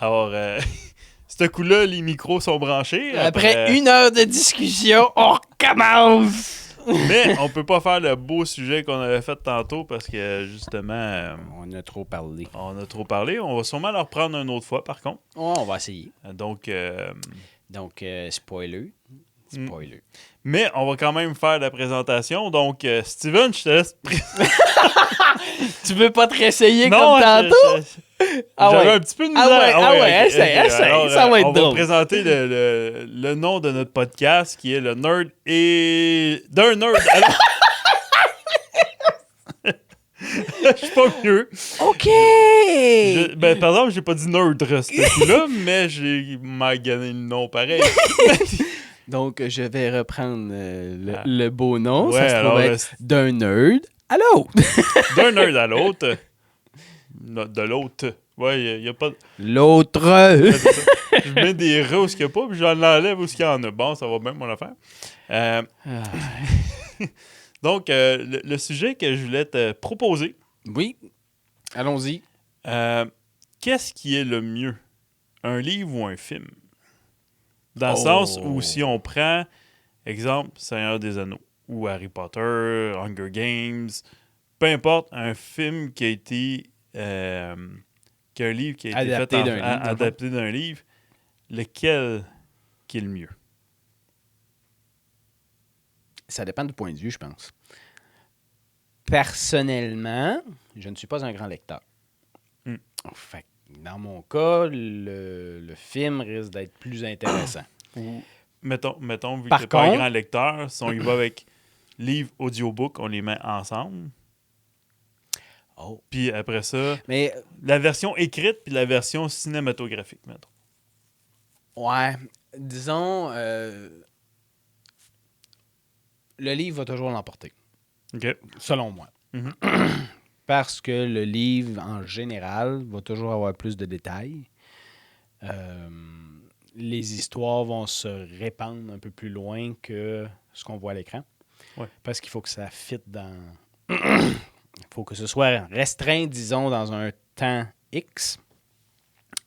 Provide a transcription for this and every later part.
Alors, ce coup-là, les micros sont branchés. Après 1 heure de discussion, on recommence! Mais on peut pas faire le beau sujet qu'on avait fait tantôt parce que, justement, On a trop parlé. on a trop parlé. On va sûrement le reprendre une autre fois, par contre. Ouais, on va essayer. Donc, Spoiler. Spoiler. mais on va quand même faire la présentation. Donc, Steven, je te laisse... Tu veux pas te réessayer Non, comme tantôt? J'avais un petit peu de misère. Essaye, ça va être drôle. On va présenter le nom de notre podcast qui est le Nerd et... d'un nerd. Alors... Je suis pas mieux. OK! Par exemple, j'ai pas dit nerd ce coup-là, mais j'ai magané le nom pareil. Donc, je vais reprendre le beau nom. Ouais, Ça se alors, trouve être d'un nerd à l'autre. d'un nerd à l'autre. De l'autre. Ouais, il y a pas... L'autre. Je mets des rats où il n'y a pas, puis j'en enlève où il y en a. Bon, ça va bien, mon affaire. Donc, le sujet que je voulais te proposer, Oui, allons-y. qu'est-ce qui est le mieux? Un livre ou un film? Dans le sens où si on prend, exemple, Seigneur des Anneaux, ou Harry Potter, Hunger Games, peu importe, un film qui a été... qu'un livre qui a été adapté d'un livre, lequel qui est le mieux? Ça dépend du point de vue, je pense. Personnellement, je ne suis pas un grand lecteur. Fait que dans mon cas, le film risque d'être plus intéressant. Ou, mettons vu Par que tu n'es pas un contre- grand lecteur, si on y va avec livre, audiobook, on les met ensemble. Oh. Puis après ça, Mais, la version écrite puis la version cinématographique, mettons. ouais, disons, le livre va toujours l'emporter, OK. selon moi. Mhm. Parce que le livre, en général, va toujours avoir plus de détails. Les histoires vont se répandre un peu plus loin que ce qu'on voit à l'écran. Ouais. Parce qu'il faut que ça fitte dans... Il faut que ce soit restreint, disons, dans un temps X.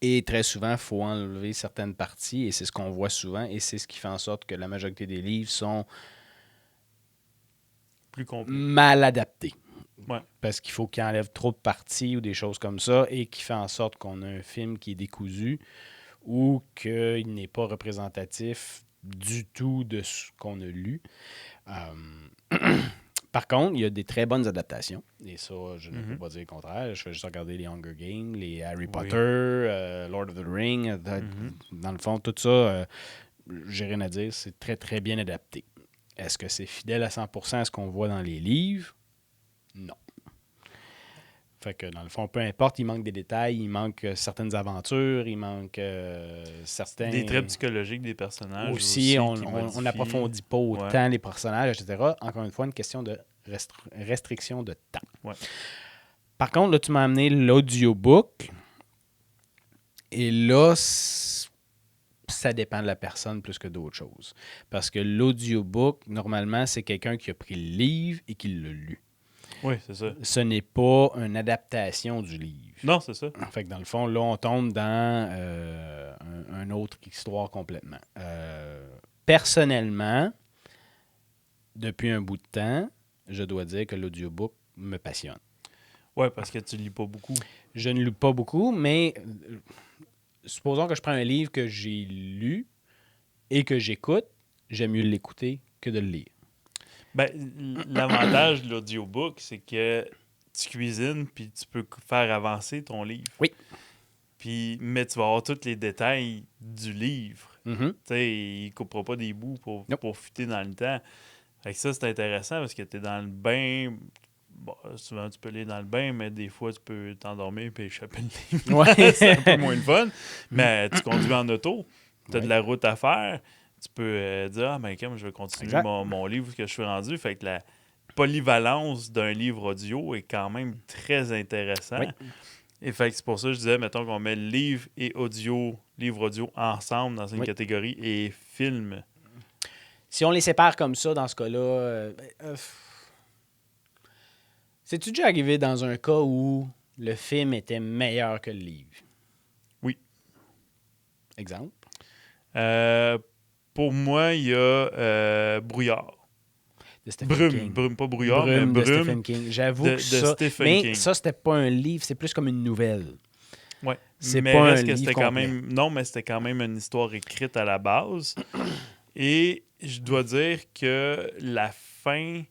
Et très souvent, il faut enlever certaines parties. Et c'est ce qu'on voit souvent. Et c'est ce qui fait en sorte que la majorité des livres sont Plus complet. mal adaptés. Ouais. Parce qu'il faut qu'il enlève trop de parties ou des choses comme ça et qui fait en sorte qu'on a un film qui est décousu ou qu'il n'est pas représentatif du tout de ce qu'on a lu. Par contre, il y a des très bonnes adaptations. Et ça, je ne peux pas dire le contraire. Je fais juste regarder les Hunger Games, les Harry Potter, Lord of the Rings. Dans le fond, tout ça, j'ai rien à dire. C'est très, très bien adapté. Est-ce que c'est fidèle à 100% à ce qu'on voit dans les livres? Non. Fait que dans le fond, peu importe, il manque des détails, il manque certaines aventures, il manque certains... Des traits psychologiques des personnages. Aussi, on n'approfondit pas autant les personnages, etc. Encore une fois, une question de restriction de temps. Ouais. Par contre, là, tu m'as amené l'audiobook. Et là, ça dépend de la personne plus que d'autres choses. Parce que l'audiobook, normalement, c'est quelqu'un qui a pris le livre et qui l'a lu. Oui, c'est ça. Ce n'est pas une adaptation du livre. Non, c'est ça. Fait que dans le fond, là, on tombe dans une autre histoire complètement. Personnellement, depuis un bout de temps, je dois dire que l'audiobook me passionne. Oui, parce que tu lis pas beaucoup. Je ne lis pas beaucoup, mais supposons que je prends un livre que j'ai lu et que j'écoute, j'aime mieux l'écouter que de le lire. Ben, l'avantage de l'audiobook, c'est que tu cuisines puis tu peux faire avancer ton livre. Oui. Puis, mais tu vas avoir tous les détails du livre. Mm-hmm. Tu sais, il ne coupera pas des bouts pour fuiter dans le temps. Fait que ça, c'est intéressant parce que tu es dans le bain. Bon, souvent, tu peux lire dans le bain, mais des fois, tu peux t'endormir et échapper le livre. Ouais. C'est un peu moins le fun. Mais tu conduis en auto, tu as de la route à faire. Tu peux dire, ben, quand je vais continuer mon livre que je suis rendu. Fait que la polyvalence d'un livre audio est quand même très intéressant. Oui. Et fait que c'est pour ça que je disais, mettons qu'on met livre audio ensemble dans une catégorie et film. Si on les sépare comme ça, dans ce cas-là, c'est-tu déjà arrivé dans un cas où le film était meilleur que le livre? Oui. Exemple. Pour moi, il y a Brouillard. De Stephen King. Brume, pas Brouillard, mais de Brume Stephen King. J'avoue de que ça... Stephen Mais King. ça, c'était pas un livre, c'est plus comme une nouvelle. Ouais. C'est Mais pas reste un que livre c'était quand complet. même... Non, mais c'était quand même une histoire écrite à la base. Et je dois dire que la fin...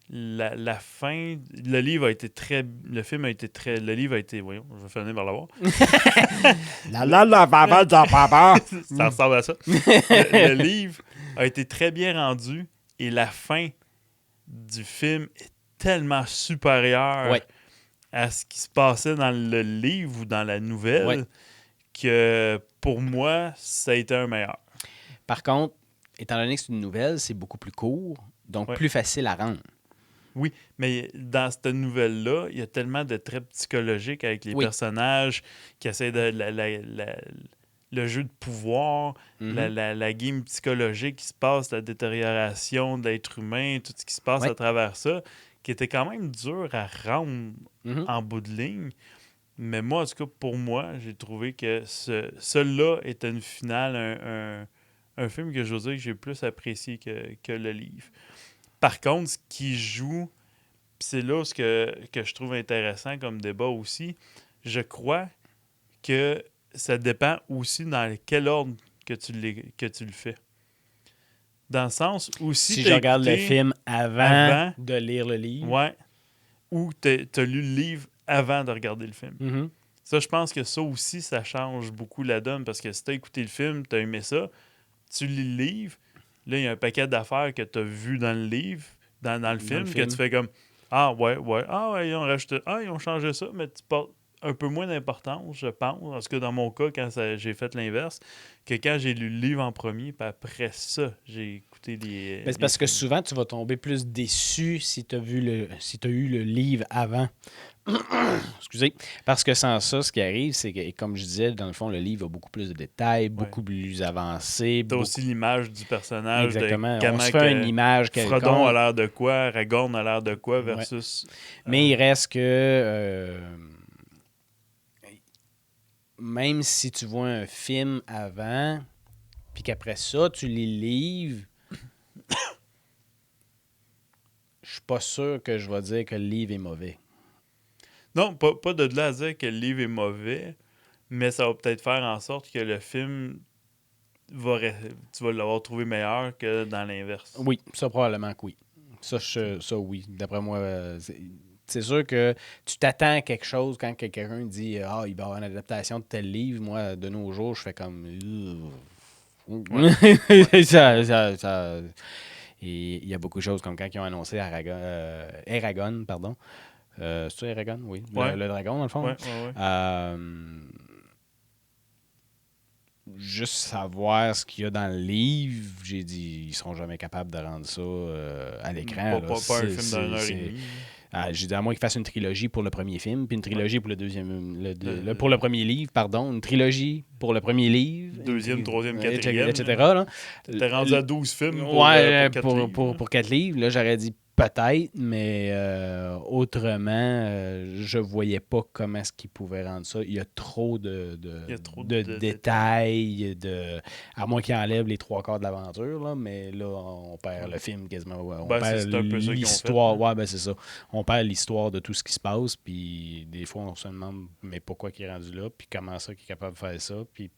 La fin... Le livre a été très... Le film a été très... Le livre a été... Voyons, je vais finir par l'avoir. Ça ressemble à ça. Le livre a été très bien rendu et la fin du film est tellement supérieure Ouais. à ce qui se passait dans le livre ou dans la nouvelle Ouais. que pour moi, ça a été un meilleur. Par contre, étant donné que c'est une nouvelle, c'est beaucoup plus court, donc Ouais. plus facile à rendre. Oui, mais dans cette nouvelle-là, il y a tellement de traits psychologiques avec les Oui. personnages qui essaient de... le jeu de pouvoir, Mhm. la game psychologique qui se passe, la détérioration de l'être humain, tout ce qui se passe Ouais. à travers ça, qui était quand même dur à rendre Mhm. en bout de ligne. Mais moi, en tout cas, pour moi, j'ai trouvé que celui-là était une finale, un film que je veux dire que j'ai plus apprécié que le livre. Par contre, ce qui joue, pis c'est là que je trouve intéressant comme débat aussi, je crois que ça dépend aussi dans quel ordre que tu le fais. Dans le sens où Si t'as je regarde le écouté film avant de lire le livre. Ouais. Ou t'as lu le livre avant de regarder le film. Mhm. Ça, je pense que ça aussi, ça change beaucoup la donne parce que si t'as écouté le film, t'as aimé ça, tu lis le livre, là, il y a un paquet d'affaires que t'as vu dans le livre, dans le film, que tu fais comme ah ouais, ils ont rajouté, ils ont changé ça, mais tu portes un peu moins d'importance, je pense. Parce que dans mon cas, quand j'ai fait l'inverse, que quand j'ai lu le livre en premier, puis après ça, j'ai écouté les. C'est parce que souvent, tu vas tomber plus déçu si tu as eu le livre avant. Excusez. Parce que sans ça, ce qui arrive, c'est que, comme je disais, dans le fond, le livre a beaucoup plus de détails, beaucoup plus avancé. T'as aussi l'image du personnage. Exactement. De On se fait une image quelconque. Frodon a l'air de quoi, Aragorn a l'air de quoi versus... Mais il reste que... même si tu vois un film avant, puis qu'après ça, tu lis le livre, je suis pas sûr que je vais dire que le livre est mauvais. Non, pas de là à dire que le livre est mauvais, mais ça va peut-être faire en sorte que le film, tu vas l'avoir trouvé meilleur que dans l'inverse. Oui, ça probablement que oui. Ça oui. D'après moi, c'est sûr que tu t'attends à quelque chose quand quelqu'un dit « Ah, il va y avoir une adaptation de tel livre. » Moi, de nos jours, je fais comme... Et il y a beaucoup de choses comme quand ils ont annoncé Eragon, pardon. C'est-tu Eragon? Oui. Ouais. Le dragon, dans le fond. Ouais. Juste savoir ce qu'il y a dans le livre, j'ai dit, ils seront jamais capables de rendre ça à l'écran. Pas un film d'une heure et demie. J'ai dit à moins qu'ils fassent une trilogie pour le premier film, puis une trilogie pour le deuxième, pour le premier livre, pardon, une trilogie pour le premier livre. Deuxième, troisième, quatrième. Etc. Là. T'es rendu à 12 films pour 4 livres. Là, j'aurais dit peut-être, mais autrement, je voyais pas comment est-ce qu'ils pouvaient rendre ça. Il y a trop de détails, à moins qu'ils enlèvent les 3 quarts de l'aventure, là, mais là, on perd le film quasiment. On perd l'histoire. Ouais, ben c'est ça. On perd l'histoire de tout ce qui se passe, puis des fois, on se demande mais pourquoi il est rendu là, puis comment ça qu'il est capable de faire ça, puis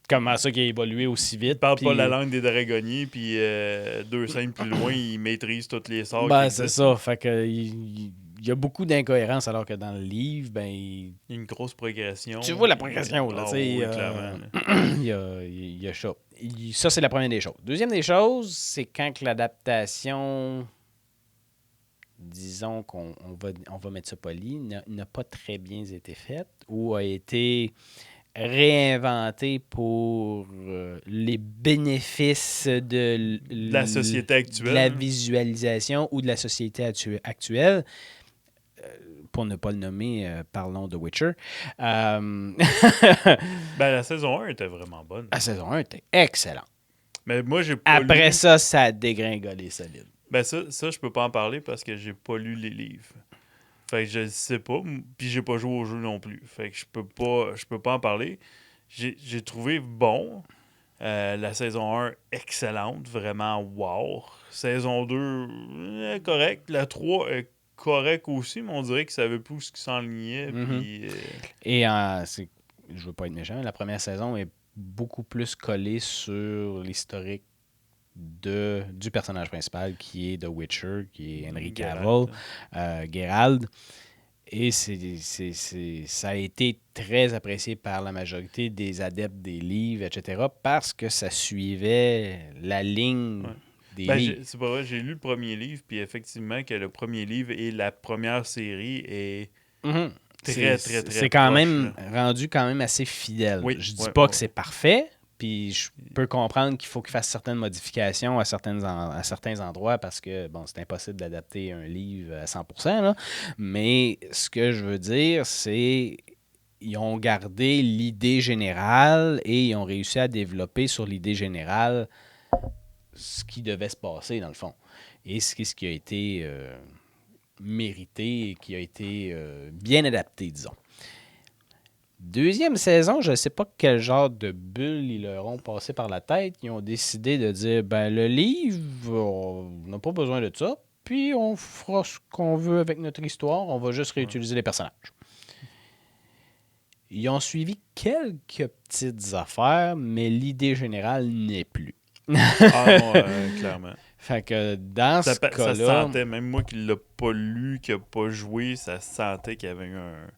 comment ça qu'il a évolué aussi vite. Il parle pas la langue des dragonniers, puis 2 scènes plus loin, il maîtrise toutes les sorts. C'est ça. Fait que il y a beaucoup d'incohérences, alors que dans le livre, il y a une grosse progression. Tu vois la progression, là. Clairement. Il y a ça. Ça, c'est la première des choses. Deuxième des choses, c'est quand que l'adaptation, disons qu'on va mettre ça poli, n'a pas très bien été faite ou a été réinventé pour les bénéfices de la société actuelle, de la visualisation ou de la société actuelle. Pour ne pas le nommer, parlons de Witcher. La saison 1 était vraiment bonne. La saison 1 était excellente. Mais moi, j'ai pas Après ça a dégringolé solide. Ça, je peux pas en parler parce que j'ai pas lu les livres. Fait que je sais pas, puis j'ai pas joué au jeu non plus. Fait que je peux pas en parler. j'ai trouvé bon. La saison 1, excellente, vraiment wow. Saison 2, correct. La 3 est correct aussi, mais on dirait que ça savait plus où ce qui s'enlignait. Puis, Et je veux pas être méchant, la première saison est beaucoup plus collée sur l'historique du personnage principal qui est The Witcher, qui est Henry Cavill, Geralt. Et ça a été très apprécié par la majorité des adeptes des livres, etc., parce que ça suivait la ligne des livres. C'est pas vrai, j'ai lu le premier livre, puis effectivement que le premier livre et la première série est très c'est quand proche, même là. rendu quand même assez fidèle. Oui, Je dis pas que c'est parfait, puis je peux comprendre qu'il faut qu'il fasse certaines modifications à certains endroits parce que, bon, c'est impossible d'adapter un livre à 100%, là. Mais ce que je veux dire, c'est ils ont gardé l'idée générale et ils ont réussi à développer sur l'idée générale ce qui devait se passer, dans le fond. Et ce qui a été mérité et qui a été bien adapté, disons. Deuxième saison, je ne sais pas quel genre de bulle ils leur ont passé par la tête. Ils ont décidé de dire, ben le livre, on n'a pas besoin de ça, puis on fera ce qu'on veut avec notre histoire, on va juste réutiliser les personnages. Ils ont suivi quelques petites affaires, mais l'idée générale n'est plus. Non, clairement. Fait que dans ce cas-là... Ça se sentait, même moi qui l'ai pas lu, qui n'a pas joué, ça se sentait qu'il y avait eu un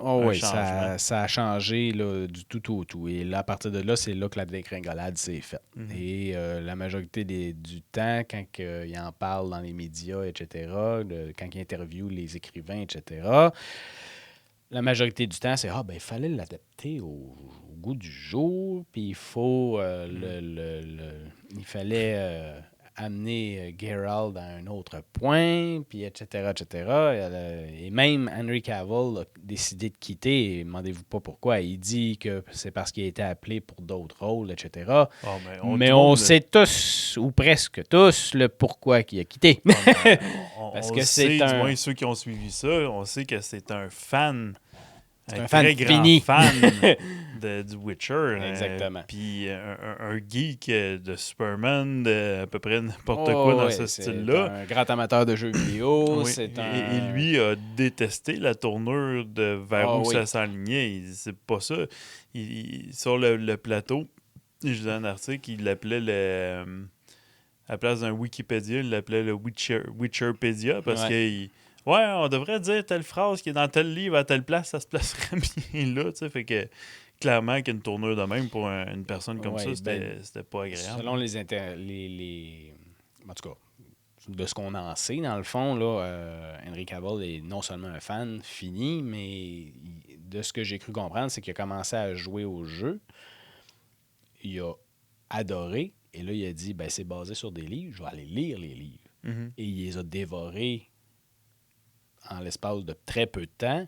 oui, changement. ça a changé là, du tout au tout. Et là, à partir de là, c'est là que la dégringolade s'est faite. Et la majorité du temps, quand ils en parlent dans les médias, etc., quand ils interviewent les écrivains, etc., la majorité du temps, c'est il fallait l'adapter au goût du jour, puis il faut il fallait amener Geralt à un autre point, puis etc., etc. Et même Henry Cavill a décidé de quitter, et demandez-vous pas pourquoi. Il dit que c'est parce qu'il a été appelé pour d'autres rôles, etc. Mais on sait tous, ou presque tous, le pourquoi qu'il a quitté. Parce que c'est du moins ceux qui ont suivi ça, on sait que c'est un fan. Un très grand fan du Witcher. Exactement. Puis un geek de Superman, de à peu près n'importe quoi dans ce style-là. Un grand amateur de jeux vidéo. Et lui a détesté la tournure de vers où ça s'enlignait. C'est pas ça. Sur le plateau, je lisais un article, il l'appelait à la place d'un Wikipédia, il l'appelait le Witcherpedia parce qu'il... Ouais, on devrait dire telle phrase qui est dans tel livre à telle place, ça se placerait bien là, tu sais, fait que clairement qu'une tournure de même pour une personne comme ça, c'était pas agréable. Selon en tout cas, de ce qu'on en sait, dans le fond, là, Henry Cavill est non seulement un fan fini, mais de ce que j'ai cru comprendre, c'est qu'il a commencé à jouer au jeu, il a adoré, et là, il a dit, c'est basé sur des livres, je vais aller lire les livres. Et il les a dévorés en l'espace de très peu de temps.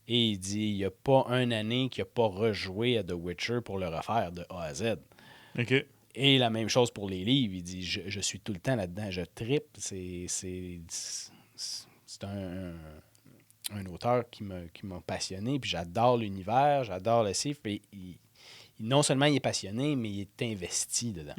Et il dit, il n'y a pas une année qu'il n'a pas rejoué à The Witcher pour le refaire de A à Z. OK. Et la même chose pour les livres. Il dit, je suis tout le temps là-dedans, je trippe. C'est un auteur qui m'a passionné, puis j'adore l'univers, j'adore le livre. Puis non seulement il est passionné, mais il est investi dedans.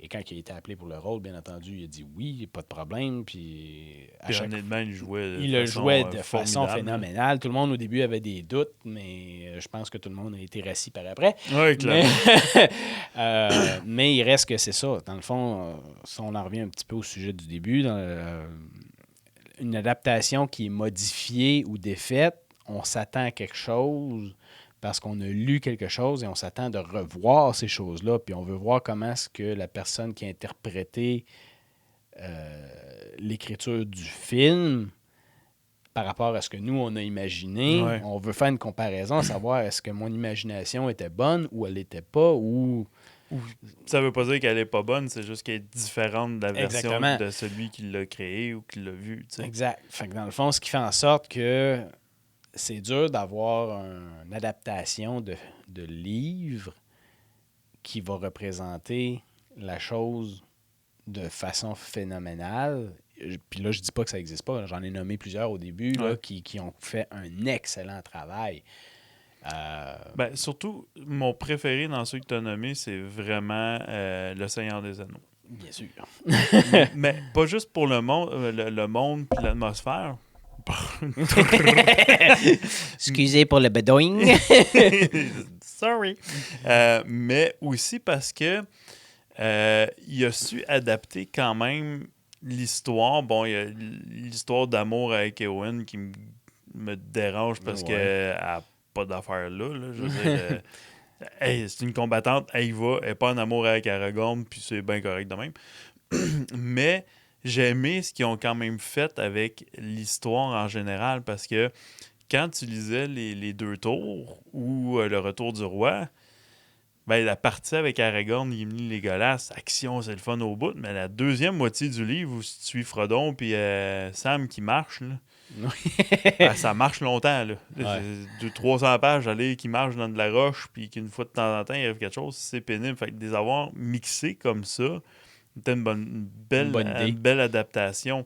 Et quand il a été appelé pour le rôle, bien entendu, il a dit oui, pas de problème. Puis honnêtement, il le jouait de façon phénoménale. Tout le monde, au début, avait des doutes, mais je pense que tout le monde a été rassis par après. Oui, clairement. Mais il reste que c'est ça. Dans le fond, si on en revient un petit peu au sujet du début, une adaptation qui est modifiée ou défaite, on s'attend à quelque chose parce qu'on a lu quelque chose et on s'attend de revoir ces choses-là, puis on veut voir comment est-ce que la personne qui a interprété l'écriture du film par rapport à ce que nous, on a imaginé, on veut faire une comparaison, savoir est-ce que mon imagination était bonne ou elle n'était pas, ou... Ça veut pas dire qu'elle est pas bonne, c'est juste qu'elle est différente de la version de celui qui l'a créé ou qui l'a vu. T'sais. Exact. Fait que dans le fond, ce qui fait en sorte que c'est dur d'avoir une adaptation de livre qui va représenter la chose de façon phénoménale. Puis là, je dis pas que ça n'existe pas. J'en ai nommé plusieurs au début là, qui ont fait un excellent travail. Ben, surtout, mon préféré dans ceux que tu as nommés, c'est vraiment Le Seigneur des Anneaux. Bien sûr. Mais pas juste pour le monde, le monde puis l'atmosphère. Excusez pour le bedoing. Sorry. Mais aussi parce que il a su adapter quand même l'histoire. Bon, il y a l'histoire d'amour avec Eowyn qui me dérange parce qu'elle n'a pas d'affaire là. Je veux dire, hey, c'est une combattante, elle y va, elle n'est pas en amour avec Aragorn, puis c'est bien correct de même. Mais j'ai aimé ce qu'ils ont quand même fait avec l'histoire en général parce que quand tu lisais les deux tours ou le retour du roi, ben, la partie avec Aragorn, Gimli, Legolas, action, c'est le fun au bout, mais la deuxième moitié du livre où tu suis Frodon puis Sam qui marche, là, ben, ça marche longtemps. Là. Ouais. C'est 300 pages, aller qui marche dans de la roche puis qu'une fois de temps en temps, il arrive quelque chose, c'est pénible. Fait que des avoir mixés comme ça, c'était une bonne idée. belle adaptation.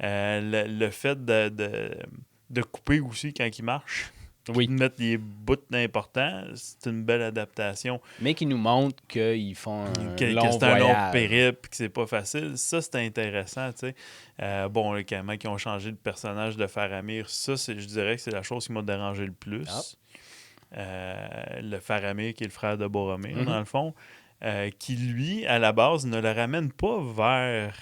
Le fait de couper aussi quand il marche, Oui. de mettre les bouts importants, c'est une belle adaptation. Mais qui nous montre qu'ils font un Que long c'est un long voyage. périple, que c'est pas facile. Ça, c'est intéressant, tu sais. Bon, là, comment ils ont changé le personnage de Faramir, ça, je dirais que c'est la chose qui m'a dérangé le plus. Le Faramir, qui est le frère de Boromir, dans le fond, qui, lui, à la base, ne le ramène pas vers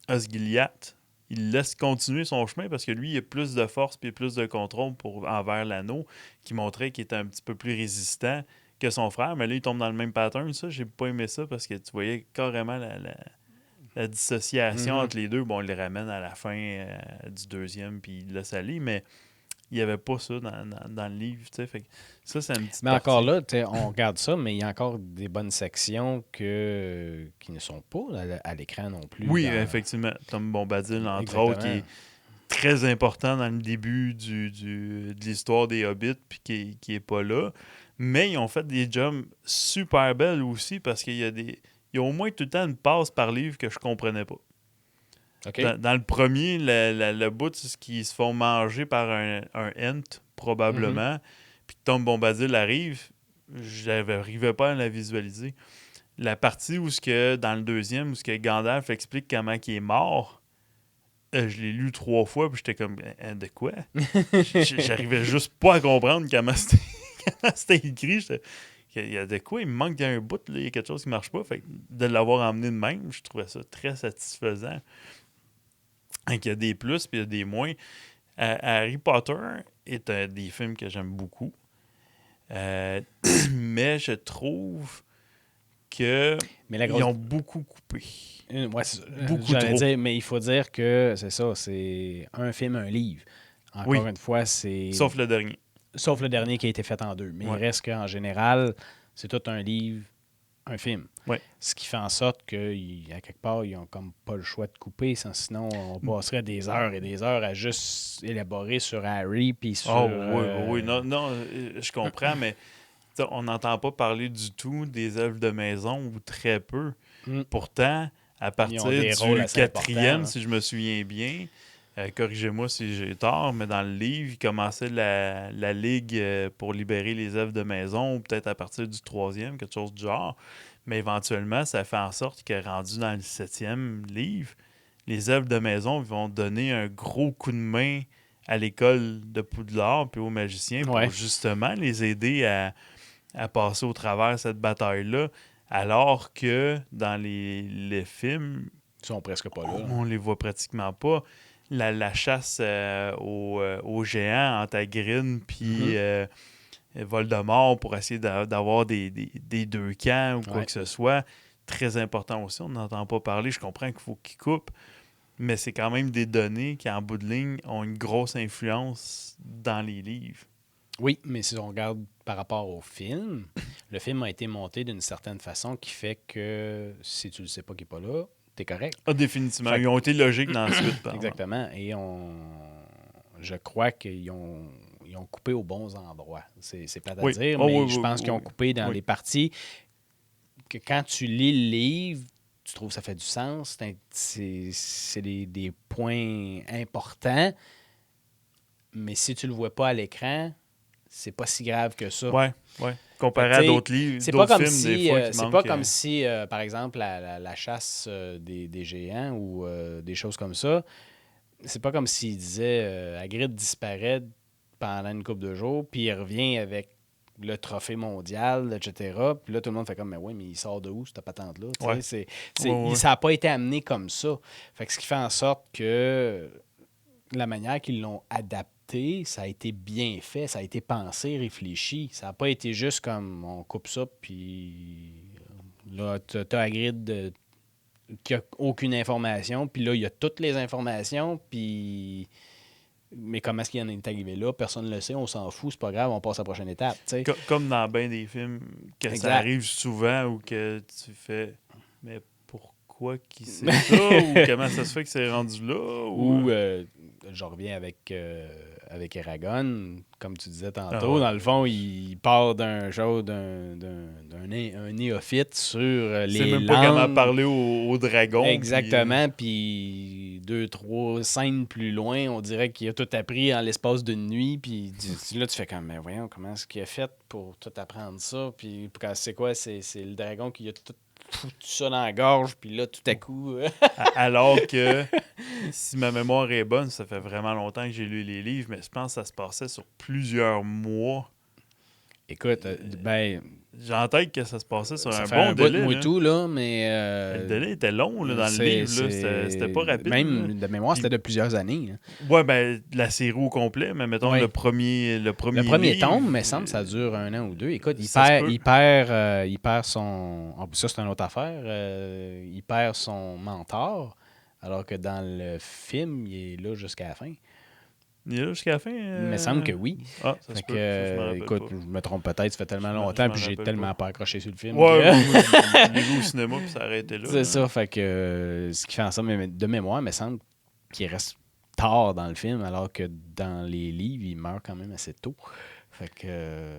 Osgiliath. Il laisse continuer son chemin parce que lui, il a plus de force et plus de contrôle envers l'anneau, qui montrait qu'il était un petit peu plus résistant que son frère. Mais là, il tombe dans le même pattern. Ça, j'ai pas aimé ça parce que tu voyais carrément la dissociation entre les deux. Bon, il le ramène à la fin du deuxième puis il le laisse aller, mais il n'y avait pas ça dans le livre. Fait que ça, c'est une petite Mais partie. encore là, on regarde ça, mais il y a encore des bonnes sections qui ne sont pas à l'écran non plus. Oui, effectivement. Tom Bombadil, entre autres, qui est très important dans le début de l'histoire des Hobbits puis qui est pas là. Mais ils ont fait des jobs super belles aussi parce qu'il y a au moins tout le temps une passe par livre que je comprenais pas. Okay. Dans le premier, le bout, c'est ce qu'ils se font manger par un Ent, probablement. Puis Tom Bombadil arrive, j'arrivais pas à la visualiser. La partie où dans le deuxième, où Gandalf explique comment il est mort, je l'ai lu 3 fois, puis j'étais comme, de quoi? J'arrivais juste pas à comprendre comment c'était écrit. Il y a de quoi? Il me manque un bout, là, il y a quelque chose qui marche pas. Fait que de l'avoir emmené de même, je trouvais ça très satisfaisant. Il y a des plus, puis il y a des moins. Harry Potter est un des films que j'aime beaucoup. Mais je trouve que ils ont beaucoup coupé. Beaucoup trop. Dire, mais il faut dire que c'est ça, c'est un film, un livre. Encore une fois, c'est... Sauf le dernier. Sauf le dernier qui a été fait en 2. Mais il reste qu'en général, c'est tout un livre, un film. Ouais. Ce qui fait en sorte qu'à quelque part, ils n'ont comme pas le choix de couper. Sinon, on passerait des heures et des heures à juste élaborer sur Harry puis sur... oui. Non, je comprends, mais on n'entend pas parler du tout des œuvres de maison ou très peu. Pourtant, à partir du 4e, si je me souviens bien, corrigez-moi si j'ai tort, mais dans le livre, il commençait la Ligue pour libérer les œuvres de maison, ou peut-être à partir du 3e, quelque chose du genre. Mais éventuellement, ça fait en sorte que rendu dans le 7e livre, les œuvres de maison vont donner un gros coup de main à l'école de Poudlard puis aux magiciens pour justement les aider à passer au travers cette bataille-là, alors que dans les films, ils sont presque pas là. On les voit pratiquement pas. La chasse aux géants entre Hagrid puis Voldemort pour essayer d'avoir des deux camps ou quoi que ce soit, très important aussi. On n'entend pas parler. Je comprends qu'il faut qu'ils coupent, mais c'est quand même des données qui, en bout de ligne, ont une grosse influence dans les livres. Oui, mais si on regarde par rapport au film, le film a été monté d'une certaine façon qui fait que si tu ne sais pas qu'il n'est pas là, t'es correct. Ah, définitivement. Ils ont été logiques dans la suite. Exactement. Et je crois qu'ils ont coupé aux bons endroits. C'est plate à dire, mais je pense qu'ils ont coupé dans les parties que quand tu lis le livre, tu trouves que ça fait du sens. C'est des points importants. Mais si tu le vois pas à l'écran, c'est pas si grave que ça. Ouais. Comparé à d'autres livres, c'est d'autres pas comme films, si, des fois, qui c'est manquent... pas comme si, par exemple, la chasse des géants ou des choses comme ça, c'est pas comme s'il disait Hagrid disparaît pendant une couple de jours, puis il revient avec le trophée mondial, etc. Puis là, tout le monde fait comme, mais oui, mais il sort de où, cette patente-là? Ouais. Ça n'a pas été amené comme ça. Fait que ce qui fait en sorte que la manière qu'ils l'ont adapté, ça a été bien fait, ça a été pensé, réfléchi. Ça n'a pas été juste comme, on coupe ça, puis là, t'as Hagrid qui a aucune information, puis là, il y a toutes les informations, puis... Mais comment est-ce qu'il en est arrivé là? Personne ne le sait, on s'en fout, c'est pas grave, on passe à la prochaine étape. Comme dans bien des films, que Exact. ça arrive souvent ou que tu fais « Mais pourquoi qu'il sait ça? » ou « Comment ça se fait que c'est rendu là? » Ou je reviens avec Eragon, comme tu disais tantôt. Dans le fond, il part d'un néophyte sur les c'est même langues. pas comment parler au dragon. Exactement. Puis 2, 3 scènes plus loin, on dirait qu'il a tout appris en l'espace d'une nuit. Puis là, tu fais comme, mais voyons, comment est-ce qu'il a fait pour tout apprendre ça? Puis c'est quoi? C'est le dragon qui a tout ça dans la gorge, puis là, tout à coup... Alors que, si ma mémoire est bonne, ça fait vraiment longtemps que j'ai lu les livres, mais je pense que ça se passait sur plusieurs mois. Écoute, j'ai en tête que ça se passait sur un fait bon délai. Bout de tout, là, mais... le délai était long là, dans le livre. Là. C'était pas rapide. Même là. de mémoire, c'était de plusieurs années. Là. Ouais, ben, la série au complet, mais mettons le premier Le premier livre, tome, mais semble ça dure 1 an ou 2. Écoute, il perd son... Oh, ça, c'est une autre affaire. Il perd son mentor, alors que dans le film, il est là jusqu'à la fin. Il est là jusqu'à la fin? Il me semble que oui. Ah, ça se peut. Écoute, je me trompe peut-être, ça fait tellement longtemps, puis j'ai tellement pas accroché sur le film. Ouais, je l'ai vu au cinéma, puis ça a arrêté là. C'est ça, fait que ce qui fait en sorte, de mémoire, il me semble qu'il reste tard dans le film, alors que dans les livres, il meurt quand même assez tôt. Fait que...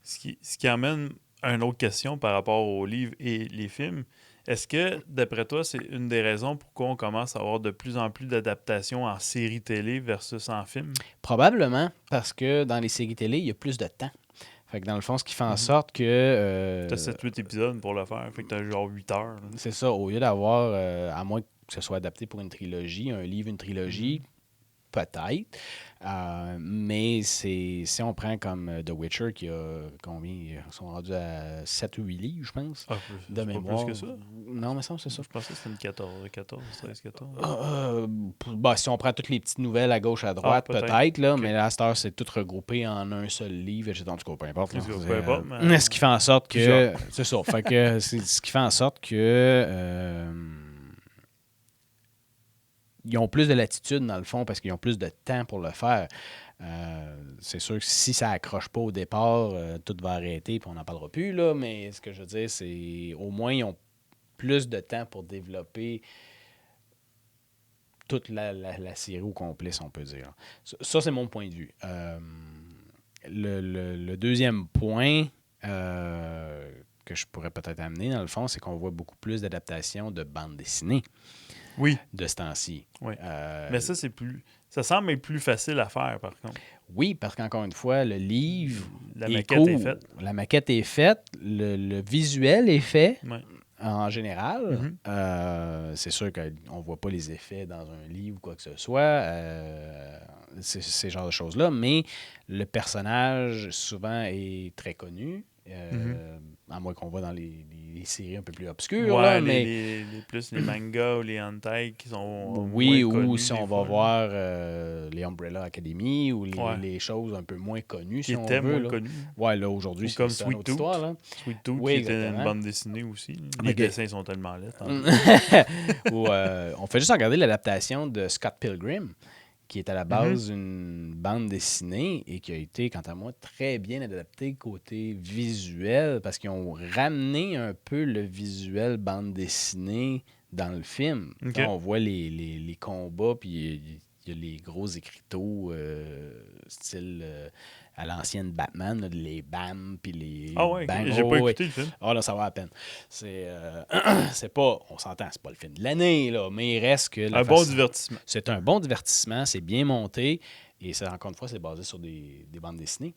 Ce qui amène à une autre question par rapport aux livres et les films. Est-ce que, d'après toi, c'est une des raisons pourquoi on commence à avoir de plus en plus d'adaptations en séries télé versus en film? Probablement, parce que dans les séries télé, il y a plus de temps. Fait que dans le fond, ce qui fait en sorte que... T'as 7-8 épisodes pour le faire. Fait que t'as genre 8 heures. Là. C'est ça. Au lieu d'avoir, à moins que ce soit adapté pour une trilogie, un livre, une trilogie, peut-être. Mais si on prend comme The Witcher, qui a combien? Ils sont rendus à 7 ou 8 livres, je pense. Ah, de mémoire. Pas plus que ça? Non, mais ça, c'est ça. Je pensais que c'était une 13, 14. Si on prend toutes les petites nouvelles à gauche, à droite, peut-être, là, mais là, à cette heure, c'est tout regroupé en un seul livre. En tout cas, peu importe. Mais ce qui fait en sorte que... C'est ça. Fait que c'est ce qui fait en sorte que... ils ont plus de latitude, dans le fond, parce qu'ils ont plus de temps pour le faire. C'est sûr que si ça accroche pas au départ, tout va arrêter puis on n'en parlera plus, là. Mais ce que je veux dire, c'est au moins, ils ont plus de temps pour développer toute la série au complet, si on peut dire. Ça, c'est mon point de vue. Le deuxième point que je pourrais peut-être amener, dans le fond, c'est qu'on voit beaucoup plus d'adaptations de bandes dessinées. Oui. De ce temps-ci. Oui. Mais ça, ça semble être plus facile à faire, par contre. Oui, parce qu'encore une fois, le livre. La maquette est faite. La maquette est faite. Le visuel est fait. Ouais. En général. C'est sûr qu'on ne voit pas les effets dans un livre ou quoi que ce soit. C'est ce genre de choses-là. Mais le personnage, souvent, est très connu. À moins qu'on voit dans les séries un peu plus obscures. Ouais, là, mais... les mangas ou les hentai qui sont oui, moins connus, ou si on va voir les Umbrella Academy ou les choses un peu moins connues, qui si on étaient veut. Moins connues. Ouais, là, aujourd'hui, c'est une autre histoire. Là. Sweet Tooth, qui était une bande dessinée aussi. Les dessins sont tellement laids. On fait juste regarder l'adaptation de Scott Pilgrim, qui est à la base une bande dessinée et qui a été, quant à moi, très bien adaptée côté visuel parce qu'ils ont ramené un peu le visuel bande dessinée dans le film. Okay. On voit les combats, puis il y a les gros écriteaux style à l'ancienne Batman, là, les BAM, puis les bang. J'ai pas écouté le film. Là, ça va à peine. C'est pas, on s'entend, c'est pas le film de l'année, là, mais il reste que... bon divertissement. C'est un bon divertissement, c'est bien monté, et encore une fois, c'est basé sur des bandes dessinées.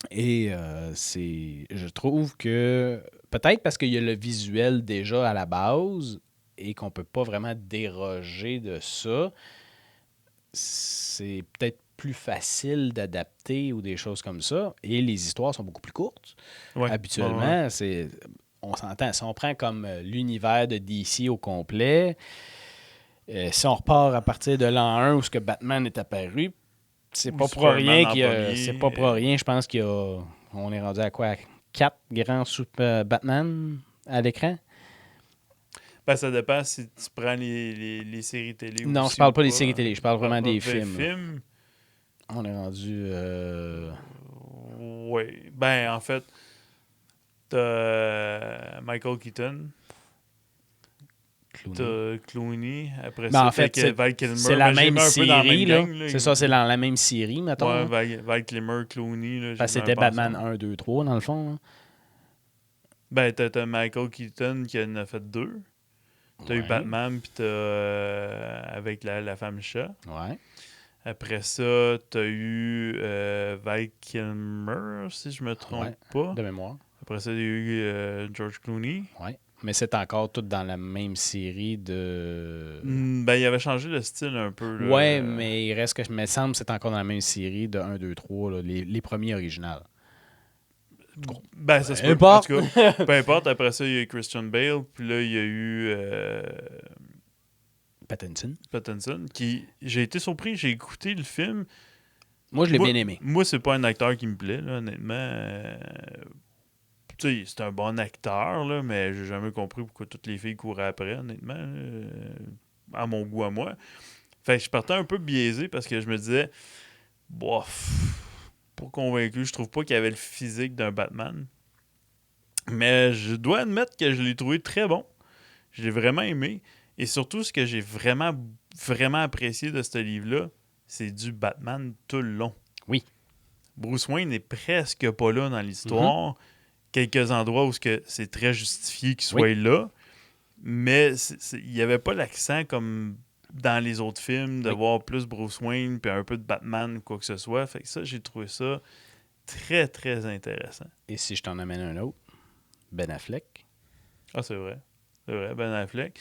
Et je trouve que peut-être parce qu'il y a le visuel déjà à la base et qu'on peut pas vraiment déroger de ça, c'est peut-être plus facile d'adapter ou des choses comme ça. Et les histoires sont beaucoup plus courtes. Ouais. Habituellement, on s'entend. Si on prend comme l'univers de DC au complet, si on repart à partir de l'an 1 où ce que Batman est apparu, c'est Ou pas pour Superman rien en qu'il y a. premier. C'est pas pour rien, je pense qu'il y a. On est rendu à quoi? 4 grands Batman à l'écran? Ben, ça dépend si tu prends les séries télé Non, je aussi ou parle pas des pas. séries télé, je parle vraiment des films. Films, On est rendu. oui. Ben, en fait, t'as Michael Keaton, Clooney. t'as Clooney. Après Ben, ça, en fait, Val Kilmer. c'est la Ben, j'ai même mis un peu dans la série, même là. gang. Là. C'est ça, c'est dans la même série, mettons. Ouais, Là. Val Kilmer, Clooney. Là, Parce que j'ai mis c'était un peu Batman ensemble. 1, 2, 3, dans le fond. Là. Ben, t'as Michael Keaton qui en a fait 2. T'as eu Ouais. Batman, puis t'as avec la femme chat. Ouais. Après ça, t'as eu Val Kilmer, si je me trompe Ouais. pas. De mémoire. Après ça, il y a eu George Clooney. Ouais. Mais c'est encore tout dans la même série de. Ben, il avait changé le style un peu. Là. Ouais, mais il reste que je me semble que c'est encore dans la même série de 1, 2, 3, là, les premiers originaux. Ben, ça se peut. En Importe. tout cas, peu importe. Après ça, il y a eu Christian Bale. Puis là, il y a eu Pattinson. J'ai été surpris. J'ai écouté le film. Moi, je l'ai bien aimé. Moi, c'est pas un acteur qui me plaît, là, honnêtement. Tu sais, c'est un bon acteur, là, mais j'ai jamais compris pourquoi toutes les filles couraient après, honnêtement. À mon goût, à moi. Fait que je partais un peu biaisé parce que je me disais, bof, pas convaincu. Je trouve pas qu'il avait le physique d'un Batman. Mais je dois admettre que je l'ai trouvé très bon. Je l'ai vraiment aimé. Et surtout, ce que j'ai vraiment, vraiment apprécié de ce livre-là, c'est du Batman tout le long. Oui. Bruce Wayne n'est presque pas là dans l'histoire. Quelques endroits où c'est très justifié qu'il soit là. Mais il n'y avait pas l'accent comme dans les autres films de voir plus Bruce Wayne puis un peu de Batman ou quoi que ce soit. Fait que ça, j'ai trouvé ça très, très intéressant. Et si je t'en amène un autre, Ben Affleck. Ah, c'est vrai. C'est vrai, Ben Affleck.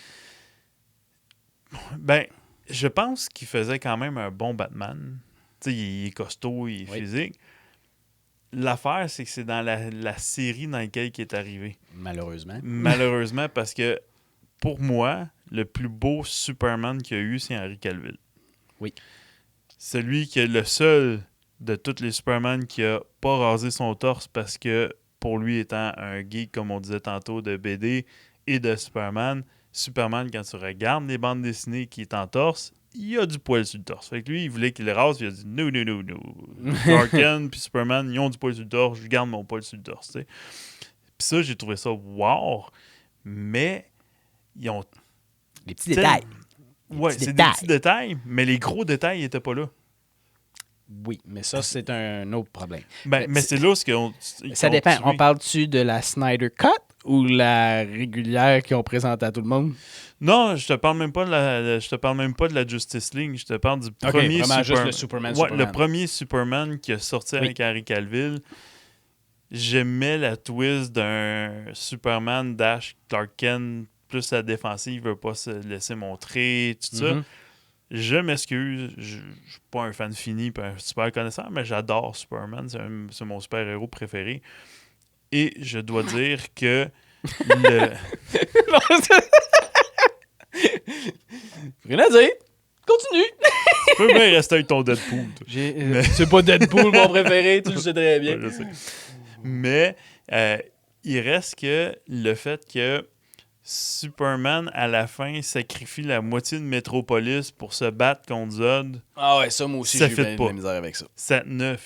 Ben, je pense qu'il faisait quand même un bon Batman. Tu sais, il est costaud, il est physique. L'affaire, c'est que c'est dans la série dans laquelle il est arrivé. Malheureusement. Malheureusement, parce que pour moi, le plus beau Superman qu'il y a eu, c'est Henry Cavill. Oui. Celui qui est le seul de tous les Superman qui a pas rasé son torse parce que, pour lui étant un geek, comme on disait tantôt, de BD et de Superman, quand tu regardes les bandes dessinées qui est en torse, il y a du poil sur le torse. Fait que lui, il voulait qu'il le rase, puis il a dit no. Clark Kent puis Superman, ils ont du poil sur le torse, je garde mon poil sur le torse. T'sais. Puis ça, j'ai trouvé ça wow, mais ils ont. Les petits détails. Ouais, c'est des petits détails, mais les gros détails n'étaient pas là. Oui, mais ça, c'est un autre problème. Mais c'est là où ça dépend. On parle-tu de la Snyder Cut ou la régulière qu'ils ont présentée à tout le monde? Non, je te parle même pas de la Justice League. Je te parle du premier Superman. Juste le Superman. Le premier Superman qui a sorti avec Henry Cavill. J'aimais la twist d'un Superman dash Clark Kent plus la défensive, il veut pas se laisser montrer, tout ça. Je m'excuse, je suis pas un fan fini et un super connaisseur, mais j'adore Superman, c'est mon super-héros préféré. Et je dois dire que Rien à dire. Continue. Tu peux bien rester avec ton Deadpool. C'est pas Deadpool mon préféré, tu le sais très bien. Ouais, je sais. Mais il reste que le fait que Superman, à la fin, sacrifie la moitié de Metropolis pour se battre contre Zod. Ah ouais, ça, moi aussi, j'ai eu de la misère avec ça. Ça ne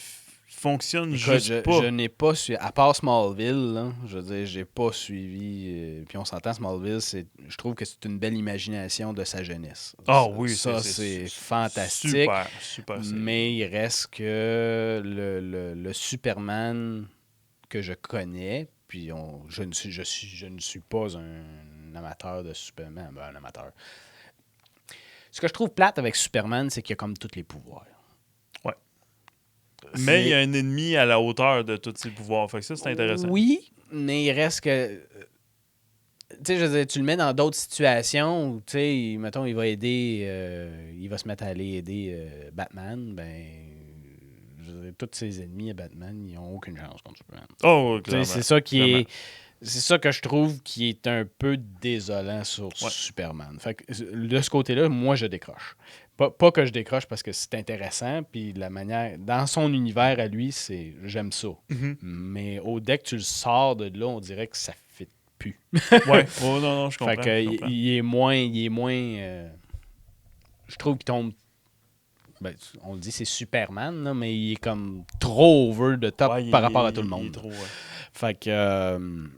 fonctionne juste pas. Je n'ai pas suivi, à part Smallville, là, je veux dire, j'ai pas suivi. Puis on s'entend, Smallville, je trouve que c'est une belle imagination de sa jeunesse. Ah oui, ça c'est fantastique. Super, super. Mais il reste que le Superman que je connais, puis je ne suis pas un amateur de Superman. Ben, un amateur. Ce que je trouve plate avec Superman, c'est qu'il a comme tous les pouvoirs. Ouais. Mais il y a un ennemi à la hauteur de tous ses pouvoirs. Fait que ça, c'est intéressant. Oui, mais il reste que... Tu sais, je veux dire, tu le mets dans d'autres situations où, tu sais, mettons, il va aider... il va se mettre à aller aider Batman, ben... Je veux dire, tous ses ennemis à Batman, ils n'ont aucune chance contre Superman. Oh, Tu sais, c'est ça qui est... C'est ça que je trouve qui est un peu désolant sur Superman. Fait que de ce côté-là, moi, je décroche. Pas que je décroche parce que c'est intéressant, puis la manière... Dans son univers à lui, j'aime ça. Mm-hmm. Mais dès que tu le sors de là, on dirait que ça fit plus. Ouais. Oh, non, je comprends. Fait que il est moins... je trouve qu'il tombe... Ben, on le dit, c'est Superman, là, mais il est comme trop over the top par rapport à tout le monde. Il est trop, Fait que...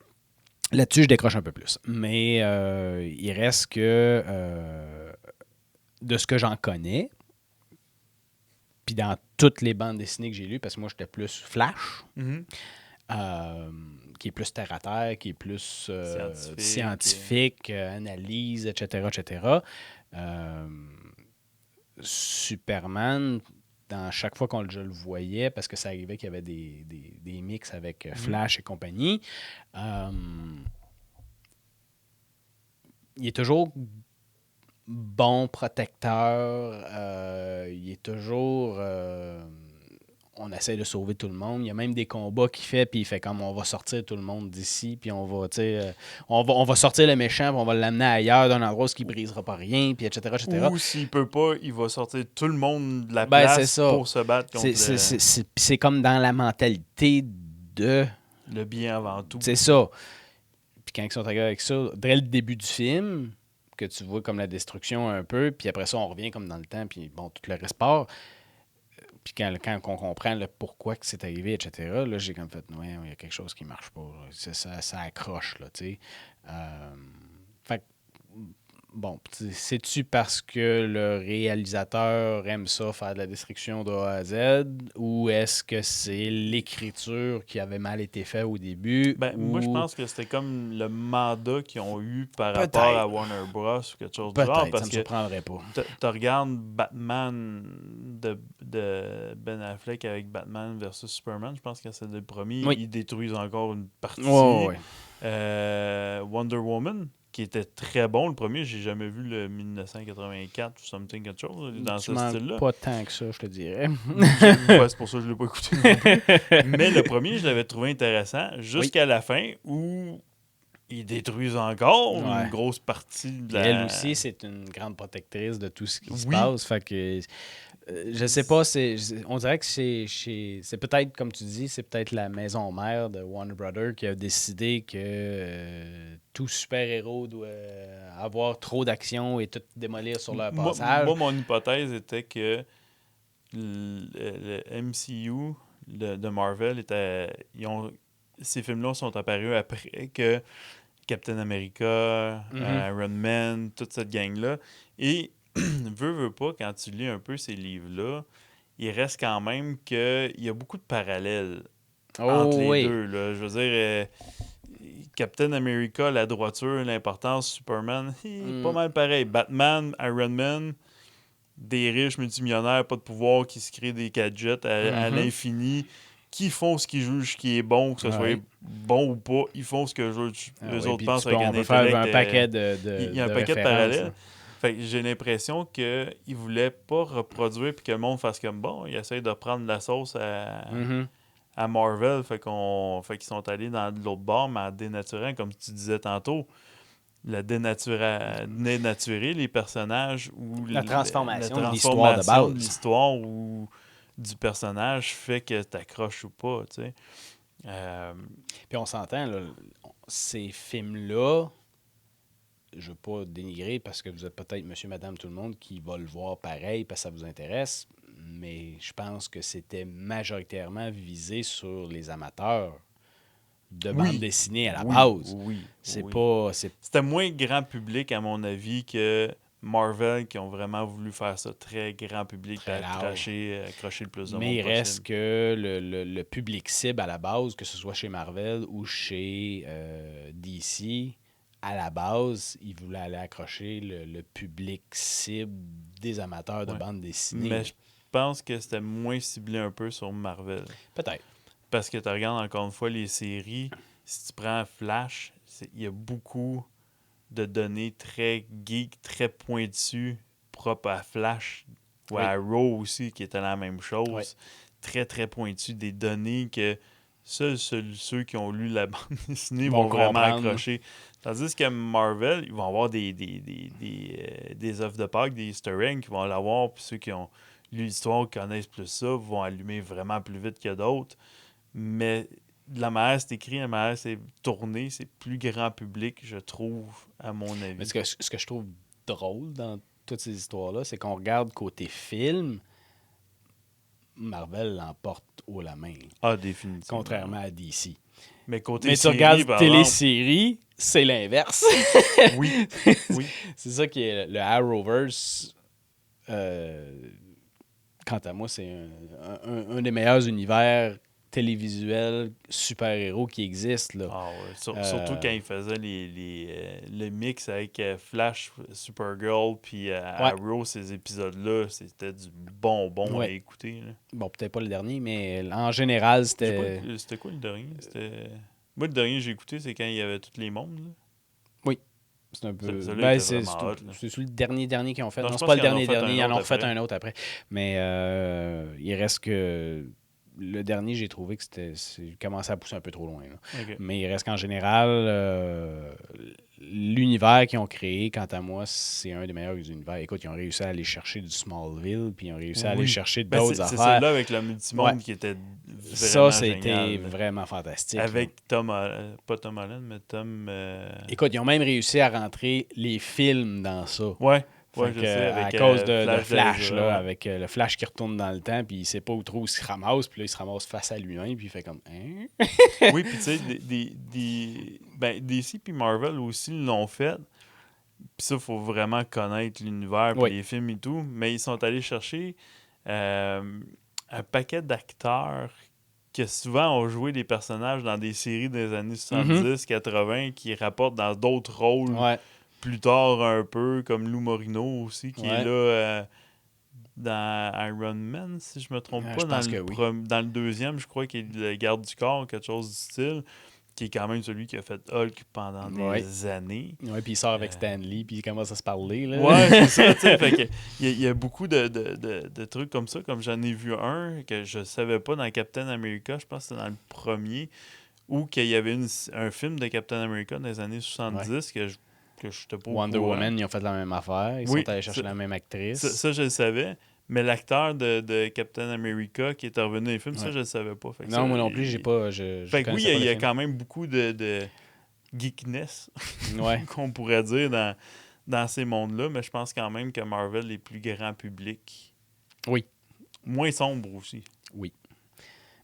là-dessus, je décroche un peu plus. Mais il reste que de ce que j'en connais, puis dans toutes les bandes dessinées que j'ai lues, parce que moi, j'étais plus Flash, qui est plus terre-à-terre, qui est plus scientifique, analyse, etc., etc. Superman, dans chaque fois je le voyais, parce que ça arrivait qu'il y avait des mix avec Flash et compagnie, il est toujours bon protecteur. Il est toujours... on essaie de sauver tout le monde. Il y a même des combats qu'il fait, puis il fait comme on va sortir tout le monde d'ici, puis on va sortir le méchant, puis on va l'amener ailleurs, d'un endroit où il ne brisera pas rien, puis etc., etc. Ou s'il peut pas, il va sortir tout le monde de la place pour se battre contre c'est comme dans la mentalité de... le bien avant tout. C'est ça. Puis quand ils sont arrivés avec ça, dès le début du film, que tu vois comme la destruction un peu, puis après ça, on revient comme dans le temps, puis bon, tout le reste part. Puis quand on comprend le pourquoi que c'est arrivé, etc., là, j'ai comme fait, ouais, il y a quelque chose qui marche pas. Ça accroche, là, tu sais. Fait que, bon, c'est-tu parce que le réalisateur aime ça, faire de la destruction de A à Z, ou est-ce que c'est l'écriture qui avait mal été faite au début? Moi, je pense que c'était comme le mandat qu'ils ont eu par rapport à Warner Bros. Ou quelque chose du genre. Parce ça me surprendrait pas. Tu regardes Batman de Ben Affleck avec Batman versus Superman, je pense que c'est le premier. Oui. Ils détruisent encore une partie. Ouais. Wonder Woman, qui était très bon. Le premier, j'ai jamais vu le 1984 ou something quelque chose dans ce style-là. Pas tant que ça, je te dirais. C'est pour ça que je l'ai pas écouté non plus. Mais le premier, je l'avais trouvé intéressant jusqu'à la fin où ils détruisent encore une grosse partie de la... Elle aussi, c'est une grande protectrice de tout ce qui se passe. Fait que je sais pas, on dirait que c'est peut-être, comme tu dis, c'est peut-être la maison mère de Warner Brothers qui a décidé que tout super-héros doit avoir trop d'action et tout démolir sur leur passage. Moi, mon hypothèse était que le MCU de Marvel ces films-là sont apparus après que Captain America, Iron Man, toute cette gang-là. Et veux pas, quand tu lis un peu ces livres-là, il reste quand même qu'il y a beaucoup de parallèles entre les deux. Là. Je veux dire, Captain America, la droiture, l'importance, Superman, pas mal pareil. Batman, Iron Man, des riches multimillionnaires, pas de pouvoir, qui se créent des gadgets à l'infini, qui font ce qu'ils jugent qui est bon, que ce soit bon ou pas, ils font ce que les autres pensent avec un intellect. Faire un paquet il y a un paquet de parallèles. Fait que j'ai l'impression qu'ils ne voulaient pas reproduire puis que le monde fasse comme bon, ils essayent de prendre la sauce à Marvel. Fait qu'ils sont allés dans l'autre bord, mais en dénaturant, comme tu disais tantôt, dénaturer les personnages ou la transformation de l'histoire ou du personnage fait que tu accroches ou pas, tu sais. Puis on s'entend, là, ces films-là, je veux pas dénigrer parce que vous êtes peut-être monsieur, madame, tout le monde qui va le voir pareil parce que ça vous intéresse, mais je pense que c'était majoritairement visé sur les amateurs de bande dessinée à la base. C'était moins grand public, à mon avis, que Marvel, qui ont vraiment voulu faire ça très grand public et accrocher le plus de monde possible. Mais il reste que le public cible à la base, que ce soit chez Marvel ou chez DC, à la base, ils voulaient aller accrocher le public cible des amateurs de bande dessinée. Mais je pense que c'était moins ciblé un peu sur Marvel. Peut-être. Parce que tu regardes encore une fois les séries, si tu prends Flash, il y a beaucoup de données très geek, très pointues, propres à Flash, ou à Arrow aussi, qui était la même chose. Oui. Très, très pointues, des données que seuls ceux qui ont lu la bande dessinée Vont vont vraiment comprendre. accrocher. Tandis que Marvel, ils vont avoir des œuvres de Pâques, des easter eggs qui vont l'avoir, puis ceux qui ont lu l'histoire, qui connaissent plus ça, vont allumer vraiment plus vite que d'autres. Mais de la manière c'est écrit, la manière c'est tourné, c'est plus grand public, je trouve, à mon avis. Mais ce que je trouve drôle dans toutes ces histoires-là, c'est qu'on regarde côté film, Marvel l'emporte haut la main. Ah, définitivement. Contrairement à DC. Mais côté Mais tu série, regardes par télésérie, c'est l'inverse. exemple, oui. Oui. C'est ça qui est le Arrowverse. Quant à moi, c'est un des meilleurs univers télévisuels super-héros qui existent. Là. Ah ouais. Surtout quand ils faisaient le mix avec Flash, Supergirl, puis Arrow, ces épisodes-là, c'était du bonbon à écouter. Là. Bon, peut-être pas le dernier, mais en général, c'était... C'était quoi le dernier? Moi, le dernier que j'ai écouté, c'est quand il y avait tous les mondes. Là. Oui. C'est un peu... C'est le dernier qu'ils ont fait. Non, Non, je c'est pense pas le qu'ils en ont dernier fait dernier. un Ils en ont autre refait après. un autre après. Mais il reste que... Le dernier, j'ai trouvé que c'est commençait à pousser un peu trop loin. Là. Ok. Mais il reste qu'en général, l'univers qu'ils ont créé, quant à moi, c'est un des meilleurs univers. Écoute, ils ont réussi à aller chercher du Smallville, puis ils ont réussi à aller chercher d'autres affaires. C'est celle-là avec le multimonde qui était vraiment ça, c'était génial. vraiment fantastique. Avec Tom Holland, pas Tom Holland, mais Tom... Écoute, ils ont même réussi à rentrer les films dans ça. Ouais, Fait je que, sais. Avec, à cause de Flash, Ezra, là, ouais. avec le Flash qui retourne dans le temps, puis il sait pas où trop où il se ramasse, puis là, il se ramasse face à lui-même, puis il fait comme... Hein? Oui, puis tu sais, DC puis Marvel aussi l'ont fait. Puis ça, il faut vraiment connaître l'univers puis les films et tout. Mais ils sont allés chercher un paquet d'acteurs qui souvent ont joué des personnages dans des séries des années 70-80 qui rapportent dans d'autres rôles plus tard un peu, comme Lou Morino aussi, qui est là dans Iron Man, si je me trompe pas. Dans le deuxième, je crois qu'il est le garde du corps, quelque chose du style, qui est quand même celui qui a fait Hulk pendant des années. Oui, puis il sort avec Stan Lee, puis il commence à se parler. Là. Ouais, c'est ça, tu sais. Fait que il y a beaucoup de trucs comme ça, comme j'en ai vu un que je savais pas dans Captain America, je pense que c'était dans le premier, où qu'il y avait un film de Captain America dans les années 70 que je n'étais pas au Wonder courant. Woman, ils ont fait la même affaire. Ils sont allés chercher la même actrice. Ça, je le savais. Mais l'acteur de Captain America qui est revenu dans les films, ça, je le savais pas. Fait que non, ça, moi non plus, j'ai pas... Fait que oui, il y a quand même beaucoup de geekness, qu'on pourrait dire, dans ces mondes-là. Mais je pense quand même que Marvel est plus grand public. Oui. Moins sombre aussi. Oui.